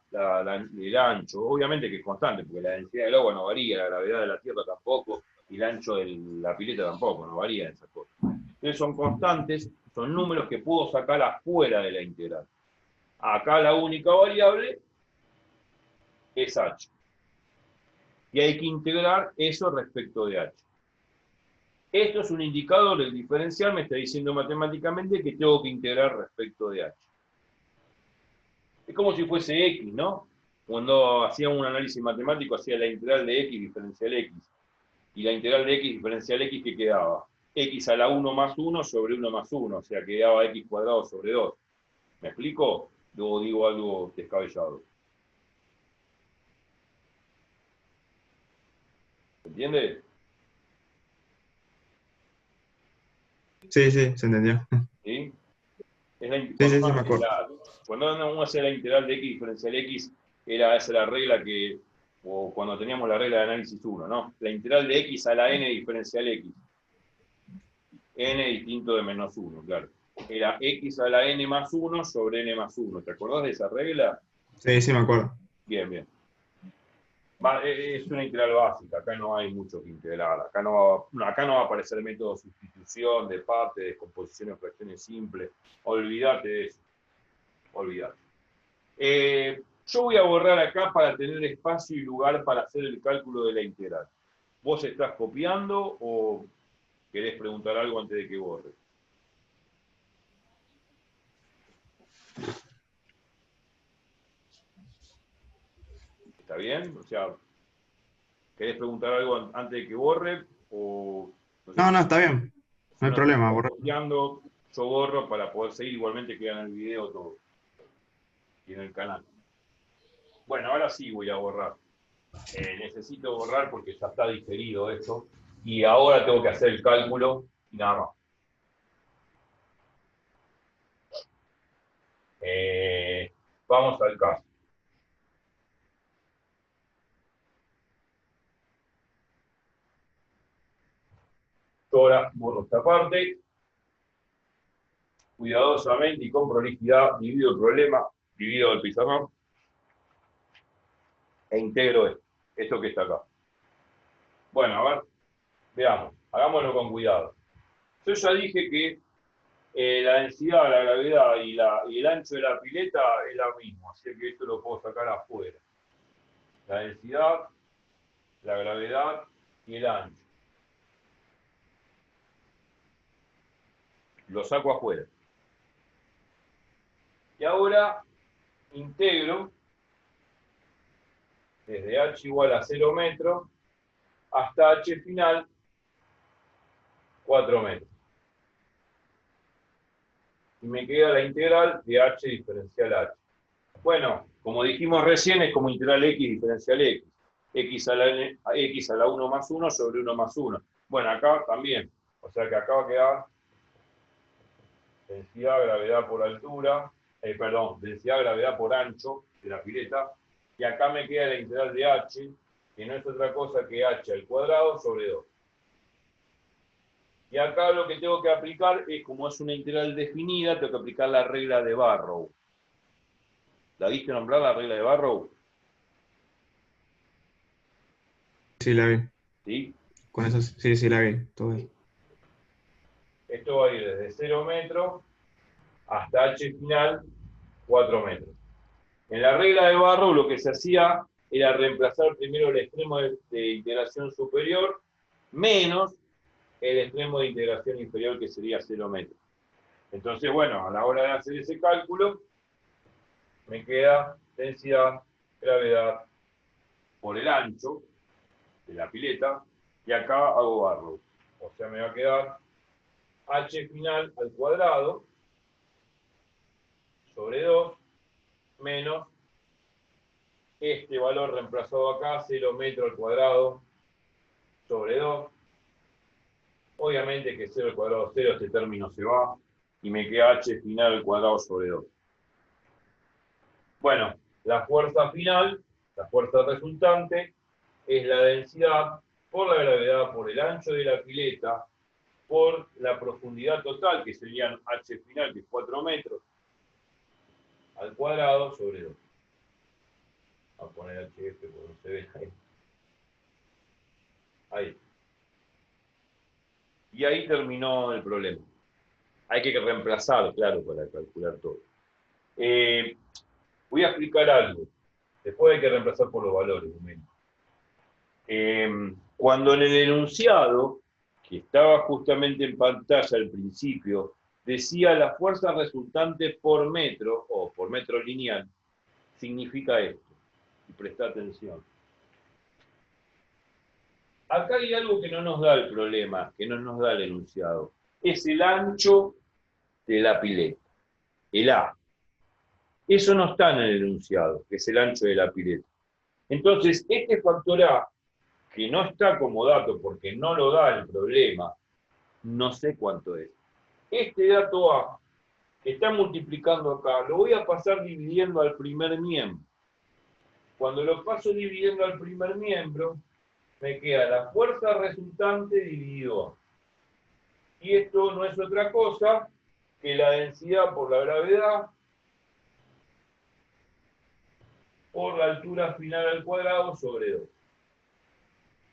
el ancho. Obviamente que es constante, porque la densidad del agua no varía, la gravedad de la Tierra tampoco, y el ancho de la pileta tampoco, no varía en esas cosas. Entonces son constantes, son números que puedo sacar afuera de la integral. Acá la única variable es h. Y hay que integrar eso respecto de h. Esto es un indicador del diferencial, me está diciendo matemáticamente que tengo que integrar respecto de h. Es como si fuese x, ¿no? Cuando hacía un análisis matemático, hacía la integral de x diferencial x. Y la integral de x diferencial x, ¿qué quedaba? X a la 1 más 1 sobre 1 más 1, o sea, quedaba x cuadrado sobre 2. ¿Me explico? Luego digo algo descabellado. ¿Se entiende? Sí, sí, se entendió. ¿Sí? Sí, sí, sí, me acuerdo. Cuando uno hacía la integral de x diferencial x, esa era la regla que, o cuando teníamos la regla de análisis 1, ¿no? La integral de x a la n diferencial x. N distinto de menos 1, claro. Era x a la n más 1 sobre n más 1. ¿Te acordás de esa regla? Sí, sí, me acuerdo. Bien, bien. Es una integral básica, acá no hay mucho que integrar, acá no va a aparecer el método de sustitución, de parte, descomposición de fracciones simples, olvídate de eso, olvídate. Yo voy a borrar acá para tener espacio y lugar para hacer el cálculo de la integral. ¿Vos estás copiando o querés preguntar algo antes de que borre? ¿Está bien? O sea, ¿querés preguntar algo antes de que borre? O no sé No, si, no, está bien. si No hay no sé si problema, estás borrar. copiando, yo borro para poder seguir, igualmente queda en el video todo y en el canal. Bueno, ahora sí voy a borrar. Necesito borrar porque ya está digerido esto y ahora tengo que hacer el cálculo y nada más. Vamos al caso. Yo ahora borro esta parte, cuidadosamente y con prolijidad, divido el problema, divido el pizarrón e integro esto que está acá. Bueno, a ver, veamos, hagámoslo con cuidado. Yo ya dije que la densidad, la gravedad y el ancho de la pileta es lo mismo, así que esto lo puedo sacar afuera. La densidad, la gravedad y el ancho. Lo saco afuera. Y ahora integro desde h igual a 0 metros hasta h final 4 metros. Y me queda la integral de h diferencial h. Bueno, como dijimos recién, es como integral x diferencial x. X a la 1 más 1 sobre 1 más 1. Bueno, acá también. O sea que acá va a quedar densidad, gravedad por altura, densidad, gravedad por ancho de la pileta. Y acá me queda la integral de h, que no es otra cosa que h al cuadrado sobre 2. Y acá lo que tengo que aplicar es, como es una integral definida, tengo que aplicar la regla de Barrow. ¿La viste nombrar, la regla de Barrow? Sí, la vi. ¿Sí? Con eso, sí, sí, la vi. Todo bien. Esto va a ir desde 0 metros hasta h final 4 metros. En la regla de Barrow lo que se hacía era reemplazar primero el extremo de integración superior menos el extremo de integración inferior, que sería 0 metros. Entonces, bueno, a la hora de hacer ese cálculo, me queda densidad, gravedad por el ancho de la pileta, y acá hago Barrow. O sea, me va a quedar h final al cuadrado sobre 2 menos este valor reemplazado acá, 0 metros al cuadrado sobre 2. Obviamente que 0 al cuadrado 0, este término se va, y me queda h final al cuadrado sobre 2. Bueno, la fuerza final, la fuerza resultante, es la densidad por la gravedad por el ancho de la pileta, por la profundidad total, que serían h final, que es 4 metros, al cuadrado sobre 2. Vamos a poner HF porque no se ve ahí. Ahí. Y ahí terminó el problema. Hay que reemplazar, claro, para calcular todo. Voy a explicar algo. Después hay que reemplazar por los valores. Cuando en el enunciado, que estaba justamente en pantalla al principio, decía la fuerza resultante por metro, o por metro lineal, significa esto. Y presta atención. Acá hay algo que no nos da el problema, que no nos da el enunciado. Es el ancho de la pileta, el A. Eso no está en el enunciado, que es el ancho de la pileta. Entonces, este factor A, que no está como dato porque no lo da el problema, no sé cuánto es. Este dato A, que está multiplicando acá, lo voy a pasar dividiendo al primer miembro. Cuando lo paso dividiendo al primer miembro, me queda la fuerza resultante dividido A. Y esto no es otra cosa que la densidad por la gravedad por la altura final al cuadrado sobre 2.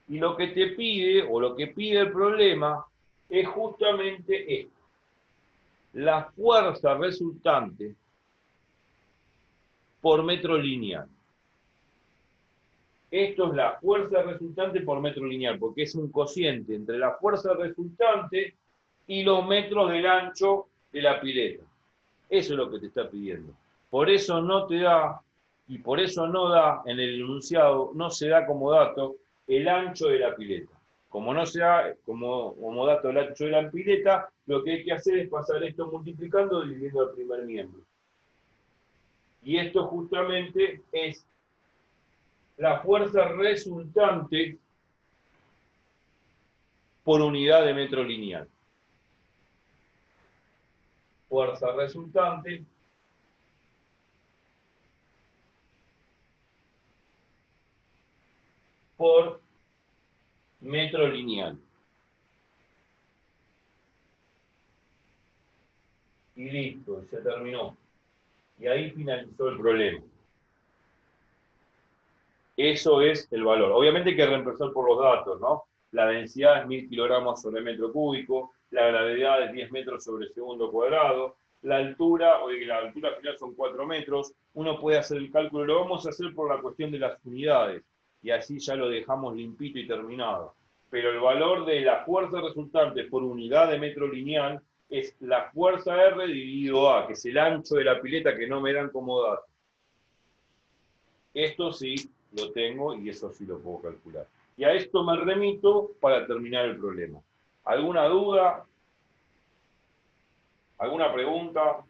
Y lo que te pide, o lo que pide el problema, es justamente esto. La fuerza resultante por metro lineal. Esto es la fuerza resultante por metro lineal, porque es un cociente entre la fuerza resultante y los metros del ancho de la pileta. Eso es lo que te está pidiendo. Por eso no te da, y por eso no da en el enunciado, no se da como dato el ancho de la pileta. Como no se da como dato el ancho de la pileta, lo que hay que hacer es pasar esto multiplicando, dividiendo el primer miembro. Y esto justamente es la fuerza resultante por unidad de metro lineal. Fuerza resultante por metro lineal. Y listo, se terminó. Y ahí finalizó el problema. Eso es el valor. Obviamente hay que reemplazar por los datos, ¿no? La densidad es 1000 kilogramos sobre metro cúbico, la gravedad es 10 metros sobre segundo cuadrado, la altura final son 4 metros, uno puede hacer el cálculo, lo vamos a hacer por la cuestión de las unidades, y así ya lo dejamos limpito y terminado. Pero el valor de la fuerza resultante por unidad de metro lineal es la fuerza R dividido A, que es el ancho de la pileta que no me dan como dato. Esto sí lo tengo y eso sí lo puedo calcular. Y a esto me remito para terminar el problema. ¿Alguna duda? ¿Alguna pregunta?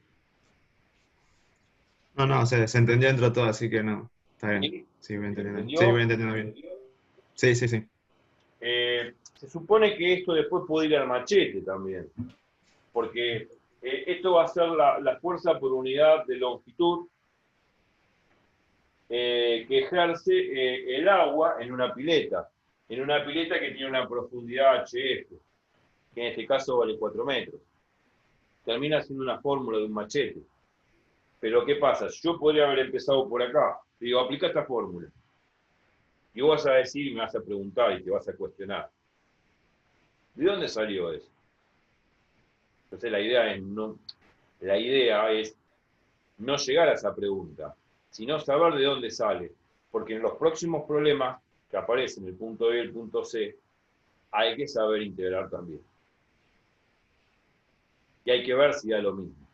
No, no, se entendió dentro de todo, así que no. Está bien. ¿Sí? Sí, voy ¿Se entendiendo. Sí, entendió? voy entendiendo bien. Sí, sí, sí. Se supone que esto después puede ir al machete también, porque esto va a ser la fuerza por unidad de longitud que ejerce el agua en una pileta que tiene una profundidad HF, que en este caso vale 4 metros. Termina siendo una fórmula de un machete. Pero ¿qué pasa? Yo podría haber empezado por acá. Te digo, aplica esta fórmula. Y vos vas a decir, me vas a preguntar y te vas a cuestionar. ¿De dónde salió eso? Entonces la idea es no llegar a esa pregunta, sino saber de dónde sale. Porque en los próximos problemas que aparecen, el punto B y el punto C, hay que saber integrar también. Y hay que ver si da lo mismo.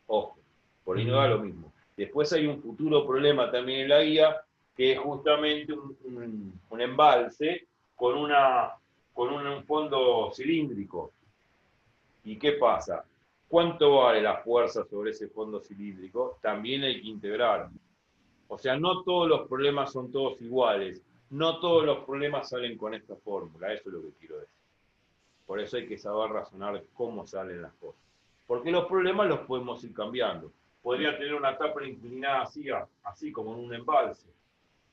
Ojo, por ahí no da lo mismo. Después hay un futuro problema también en la guía, que es justamente un embalse con un fondo cilíndrico. ¿Y qué pasa? ¿Cuánto vale la fuerza sobre ese fondo cilíndrico? También hay que integrar. O sea, no todos los problemas son todos iguales. No todos los problemas salen con esta fórmula. Eso es lo que quiero decir. Por eso hay que saber razonar cómo salen las cosas. Porque los problemas los podemos ir cambiando. Podría tener una tapa inclinada así como en un embalse,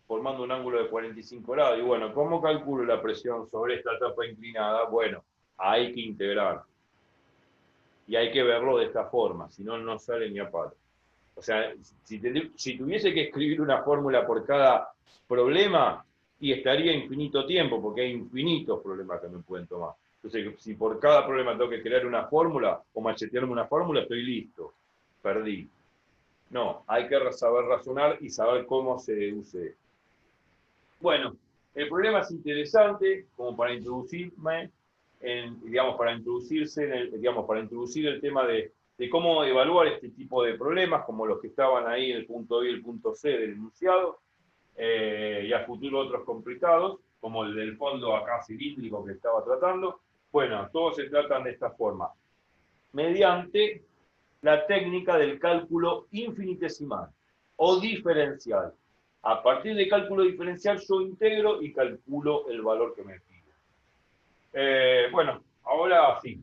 formando un ángulo de 45 grados. Y bueno, ¿cómo calculo la presión sobre esta tapa inclinada? Bueno, hay que integrar. Y hay que verlo de esta forma, si no, no sale ni a palo. O sea, si tuviese que escribir una fórmula por cada problema, y estaría infinito tiempo, porque hay infinitos problemas que me pueden tomar. Entonces, si por cada problema tengo que crear una fórmula o machetearme una fórmula, estoy listo. Perdí. No, hay que saber razonar y saber cómo se deduce. Bueno, el problema es interesante como para introducirme, digamos, para introducirse, para introducir el tema de cómo evaluar este tipo de problemas, como los que estaban ahí en el punto B y el punto C del enunciado, y a futuro otros complicados, como el del fondo acá cilíndrico que estaba tratando. Bueno, todos se tratan de esta forma, mediante la técnica del cálculo infinitesimal o diferencial. A partir de cálculo diferencial yo integro y calculo el valor que me pide. Bueno, ahora sí.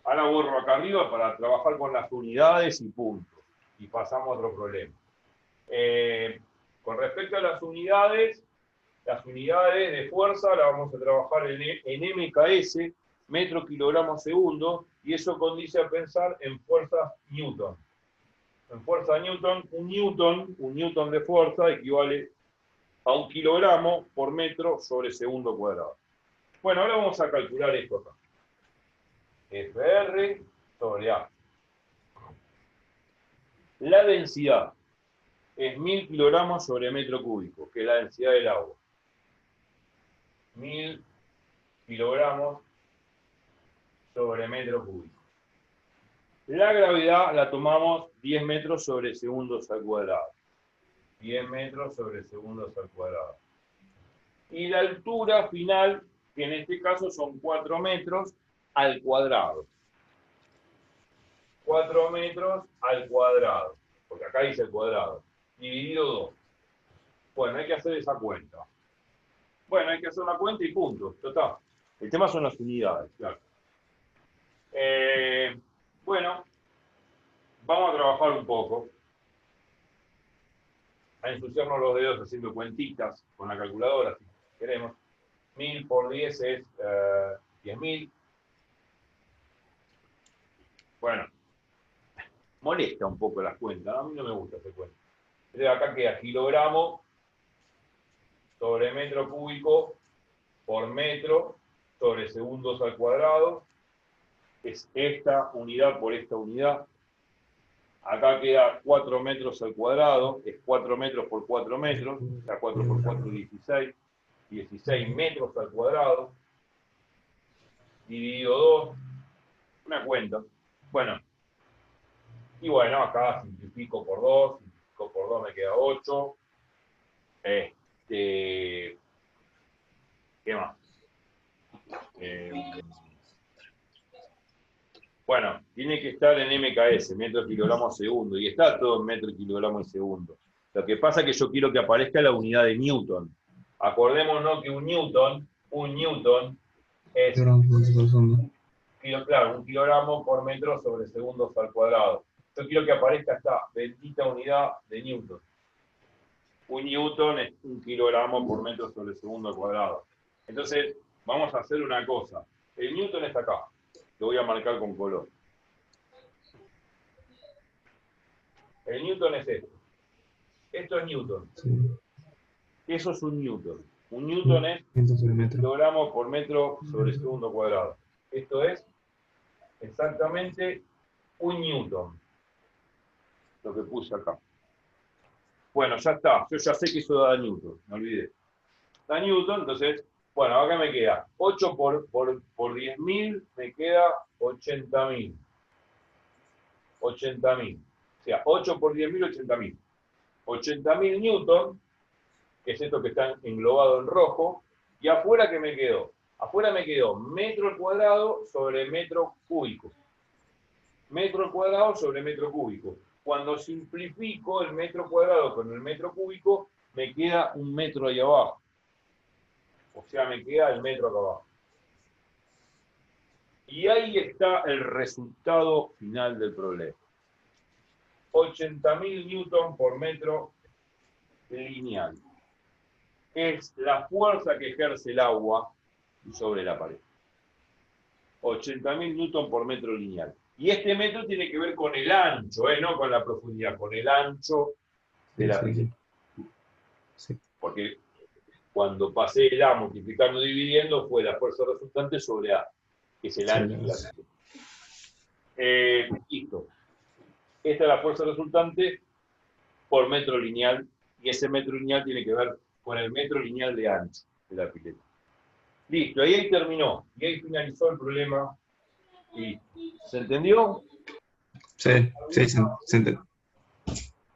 Ahora borro acá arriba para trabajar con las unidades y puntos. Y pasamos a otro problema. Con respecto a las unidades de fuerza las vamos a trabajar en MKS, metro kilogramo segundo, y eso condice a pensar en fuerza Newton. En fuerza Newton, un newton de fuerza equivale a 1 kilogramo por metro sobre segundo cuadrado. Bueno, ahora vamos a calcular esto acá. FR sobre A. La densidad es 1000 kilogramos sobre metro cúbico, que es la densidad del agua. 1000 kilogramos sobre metro cúbico. La gravedad la tomamos 10 metros sobre segundos al cuadrado. 10 metros sobre segundos al cuadrado. Y la altura final, que en este caso son 4 metros al cuadrado. 4 metros al cuadrado, porque acá dice el cuadrado, dividido 2. Bueno, hay que hacer esa cuenta. Bueno, hay que hacer una cuenta y punto. Total. El tema son las unidades, claro. Bueno, vamos a trabajar un poco. A ensuciarnos los dedos haciendo cuentitas con la calculadora, si queremos. 1000 por 10 es 10.000. Bueno, molesta un poco las cuentas. A mí no me gusta hacer cuentas. Entonces acá queda kilogramo sobre metro cúbico por metro sobre segundos al cuadrado. Es esta unidad por esta unidad. Acá queda 4 metros al cuadrado, es 4 metros por 4 metros, o sea, 4 por 4, 16. 16 metros al cuadrado, dividido 2, una cuenta. Bueno, y bueno, acá simplifico por 2 me queda 8. ¿Qué más? Bueno, tiene que estar en MKS, metro kilogramo segundo, y está todo en metro kilogramo segundo. Lo que pasa es que yo quiero que aparezca la unidad de Newton. Acordémonos que un Newton es, claro, un kilogramo por metro sobre segundos al cuadrado. Yo quiero que aparezca esta bendita unidad de Newton. Un Newton es un kilogramo por metro sobre segundo al cuadrado. Entonces, vamos a hacer una cosa. El Newton está acá. Lo voy a marcar con color. El Newton es esto. Esto es Newton. Sí. Eso es un Newton. Un Newton es kilogramos por metro sobre segundo cuadrado. Esto es exactamente un Newton. Lo que puse acá. Bueno, ya está. Yo ya sé que eso da Newton. Me olvidé. Da Newton, entonces, bueno, acá me queda 8 por 10.000, me queda 80.000. 80.000. O sea, 8 por 10.000, 80.000. 80.000 Newton, que es esto que está englobado en rojo, y afuera, ¿qué me quedó? Afuera me quedó metro al cuadrado sobre metro cúbico. Metro al cuadrado sobre metro cúbico. Cuando simplifico el metro cuadrado con el metro cúbico, me queda un metro ahí abajo. O sea, me queda el metro acá abajo. Y ahí está el resultado final del problema. 80.000 newton por metro lineal. Es la fuerza que ejerce el agua sobre la pared. 80.000 newton por metro lineal. Y este metro tiene que ver con el ancho, no con la profundidad, con el ancho de la pileta. Sí. Porque cuando pasé el A multiplicando y dividiendo fue la fuerza resultante sobre A, que es el ancho de la pileta. Listo. Esta es la fuerza resultante por metro lineal, y ese metro lineal tiene que ver con el metro lineal de ancho de la pileta. Listo, ahí terminó, y ahí finalizó el problema. Y ¿se entendió? Sí, sí, se entendió.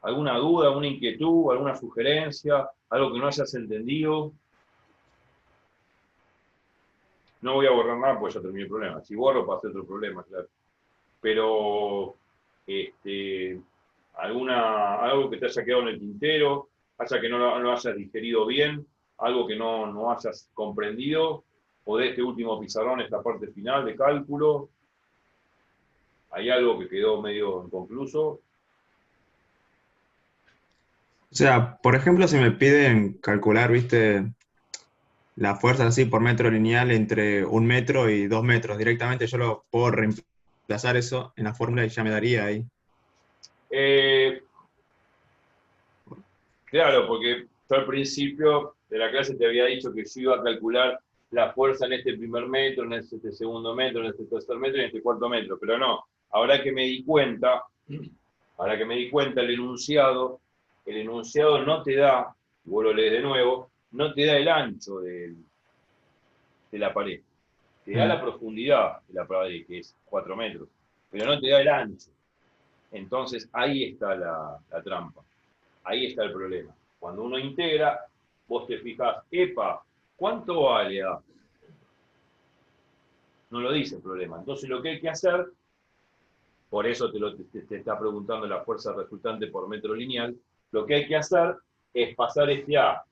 ¿Alguna duda, alguna inquietud, alguna sugerencia, algo que no hayas entendido? No voy a borrar nada porque ya terminé el problema. Si borro, pasé otro problema, claro. Pero, algo que te haya quedado en el tintero, haya que no lo hayas digerido bien, algo que no hayas comprendido, o de este último pizarrón, esta parte final de cálculo, hay algo que quedó medio inconcluso. O sea, por ejemplo, si me piden calcular, viste, la fuerza así por metro lineal entre 1 metro y 2 metros, directamente yo lo puedo reemplazar eso en la fórmula y ya me daría ahí. Claro, porque yo al principio de la clase te había dicho que yo iba a calcular la fuerza en este primer metro, en este segundo metro, en este tercer metro y en este cuarto metro, pero no. Ahora que me di cuenta, el enunciado no te da, y vos lo lees de nuevo, no te da el ancho de la pared. Te da la profundidad de la pared, que es 4 metros, pero no te da el ancho. Entonces ahí está la trampa. Ahí está el problema. Cuando uno integra, vos te fijas, epa, ¿cuánto vale A? No lo dice el problema. Entonces lo que hay que hacer, por eso te está preguntando la fuerza resultante por metro lineal, lo que hay que hacer es pasar este A,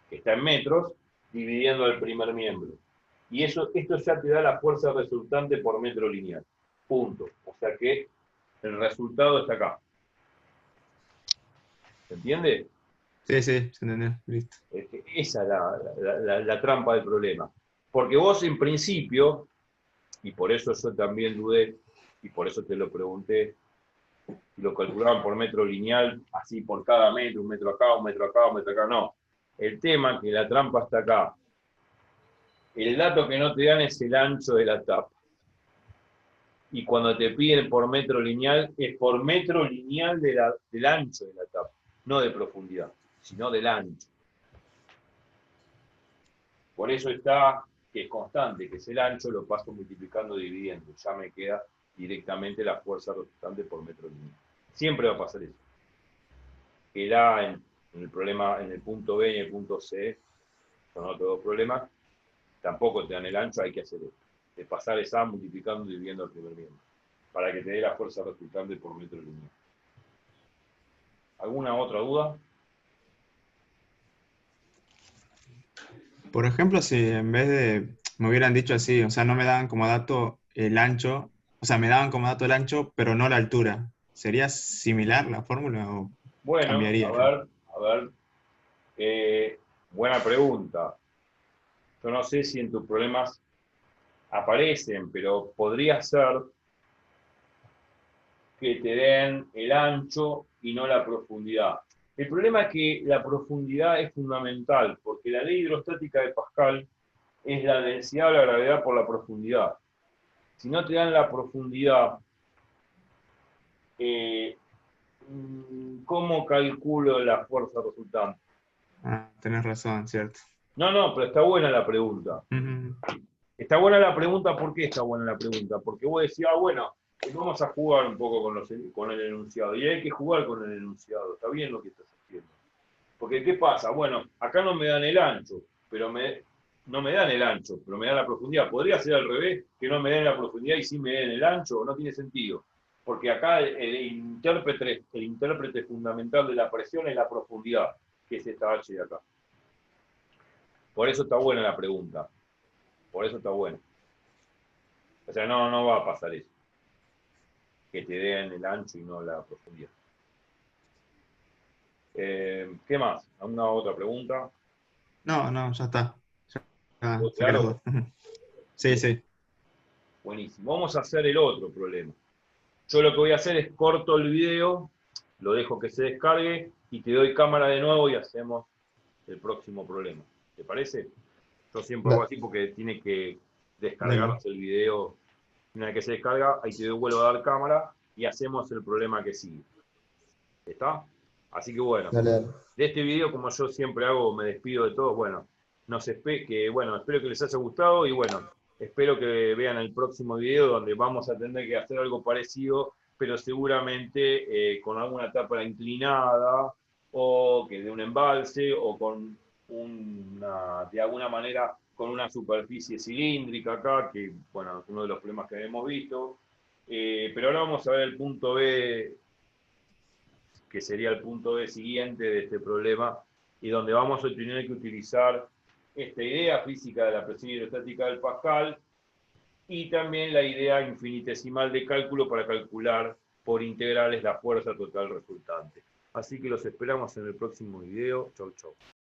que está en metros, dividiendo el primer miembro. Y esto ya te da la fuerza resultante por metro lineal. Punto. O sea que el resultado está acá. ¿Se entiende? Sí, sí, se entendió, listo. Esa es la trampa del problema. Porque vos en principio, y por eso yo también dudé, y por eso te lo pregunté, si lo calculaban por metro lineal, así por cada metro, un metro acá, un metro acá, un metro acá, no. El tema es que la trampa está acá. El dato que no te dan es el ancho de la tapa. Y cuando te piden por metro lineal, es por metro lineal del ancho de la tapa, no de profundidad, sino del ancho. Por eso está, que es constante, que es el ancho, lo paso multiplicando, dividiendo. Ya me queda directamente la fuerza resultante por metro lineal. Siempre va a pasar eso. El A En el problema, en el punto B y el punto C, son otros dos problemas, tampoco te dan el ancho, hay que hacer esto. De pasar esa multiplicando y dividiendo el primer miembro, para que te dé la fuerza resultante por metro lineal. ¿Alguna otra duda? Por ejemplo, si en vez de, me hubieran dicho así, o sea, no me daban como dato el ancho, o sea, me daban como dato el ancho, pero no la altura, ¿sería similar la fórmula o Bueno, cambiaría? a ver, buena pregunta. Yo no sé si en tus problemas aparecen, pero podría ser que te den el ancho y no la profundidad. El problema es que la profundidad es fundamental, porque la ley hidrostática de Pascal es la densidad de la gravedad por la profundidad. Si no te dan la profundidad, eh, ¿cómo calculo la fuerza resultante? Ah, tenés razón, cierto. No, no, pero está buena la pregunta. Ujú. Está buena la pregunta, ¿por qué está buena la pregunta? Porque vos decías, bueno, vamos a jugar un poco con el enunciado. Y hay que jugar con el enunciado, está bien lo que estás haciendo. Porque, ¿qué pasa? Bueno, acá no me dan el ancho, pero no me dan el ancho, pero me dan la profundidad. ¿Podría ser al revés, que no me den la profundidad y sí me den el ancho? No tiene sentido. Porque acá el intérprete fundamental de la presión es la profundidad, que es esta H de acá. Por eso está buena la pregunta. Por eso está buena. O sea, no va a pasar eso. Que te den el ancho y no la profundidad. ¿Qué más? ¿Alguna otra pregunta? No, no, ya está. Ya ¿Todo saqué las claro? dudas. Ujú. Sí, Bien, sí. buenísimo. Vamos a hacer el otro problema. Yo lo que voy a hacer es corto el video, lo dejo que se descargue y te doy cámara de nuevo y hacemos el próximo problema. ¿Te parece? Yo siempre hago Da- así porque tiene que Dale, descargarse el video. Una vez que se descarga, ahí te vuelvo a dar cámara y hacemos el problema que sigue. ¿Está? Así que bueno, dale, dale. de este video, como yo siempre hago, me despido de todos. Bueno, espero que les haya gustado y bueno, espero que vean el próximo video donde vamos a tener que hacer algo parecido, pero seguramente con alguna tapa inclinada o que de un embalse o con de alguna manera con una superficie cilíndrica acá, que bueno, es uno de los problemas que hemos visto. Pero ahora vamos a ver el punto B, que sería el punto B siguiente de este problema, y donde vamos a tener que utilizar esta idea física de la presión hidrostática del Pascal y también la idea infinitesimal de cálculo para calcular por integrales la fuerza total resultante. Así que los esperamos en el próximo video. Chau, chau.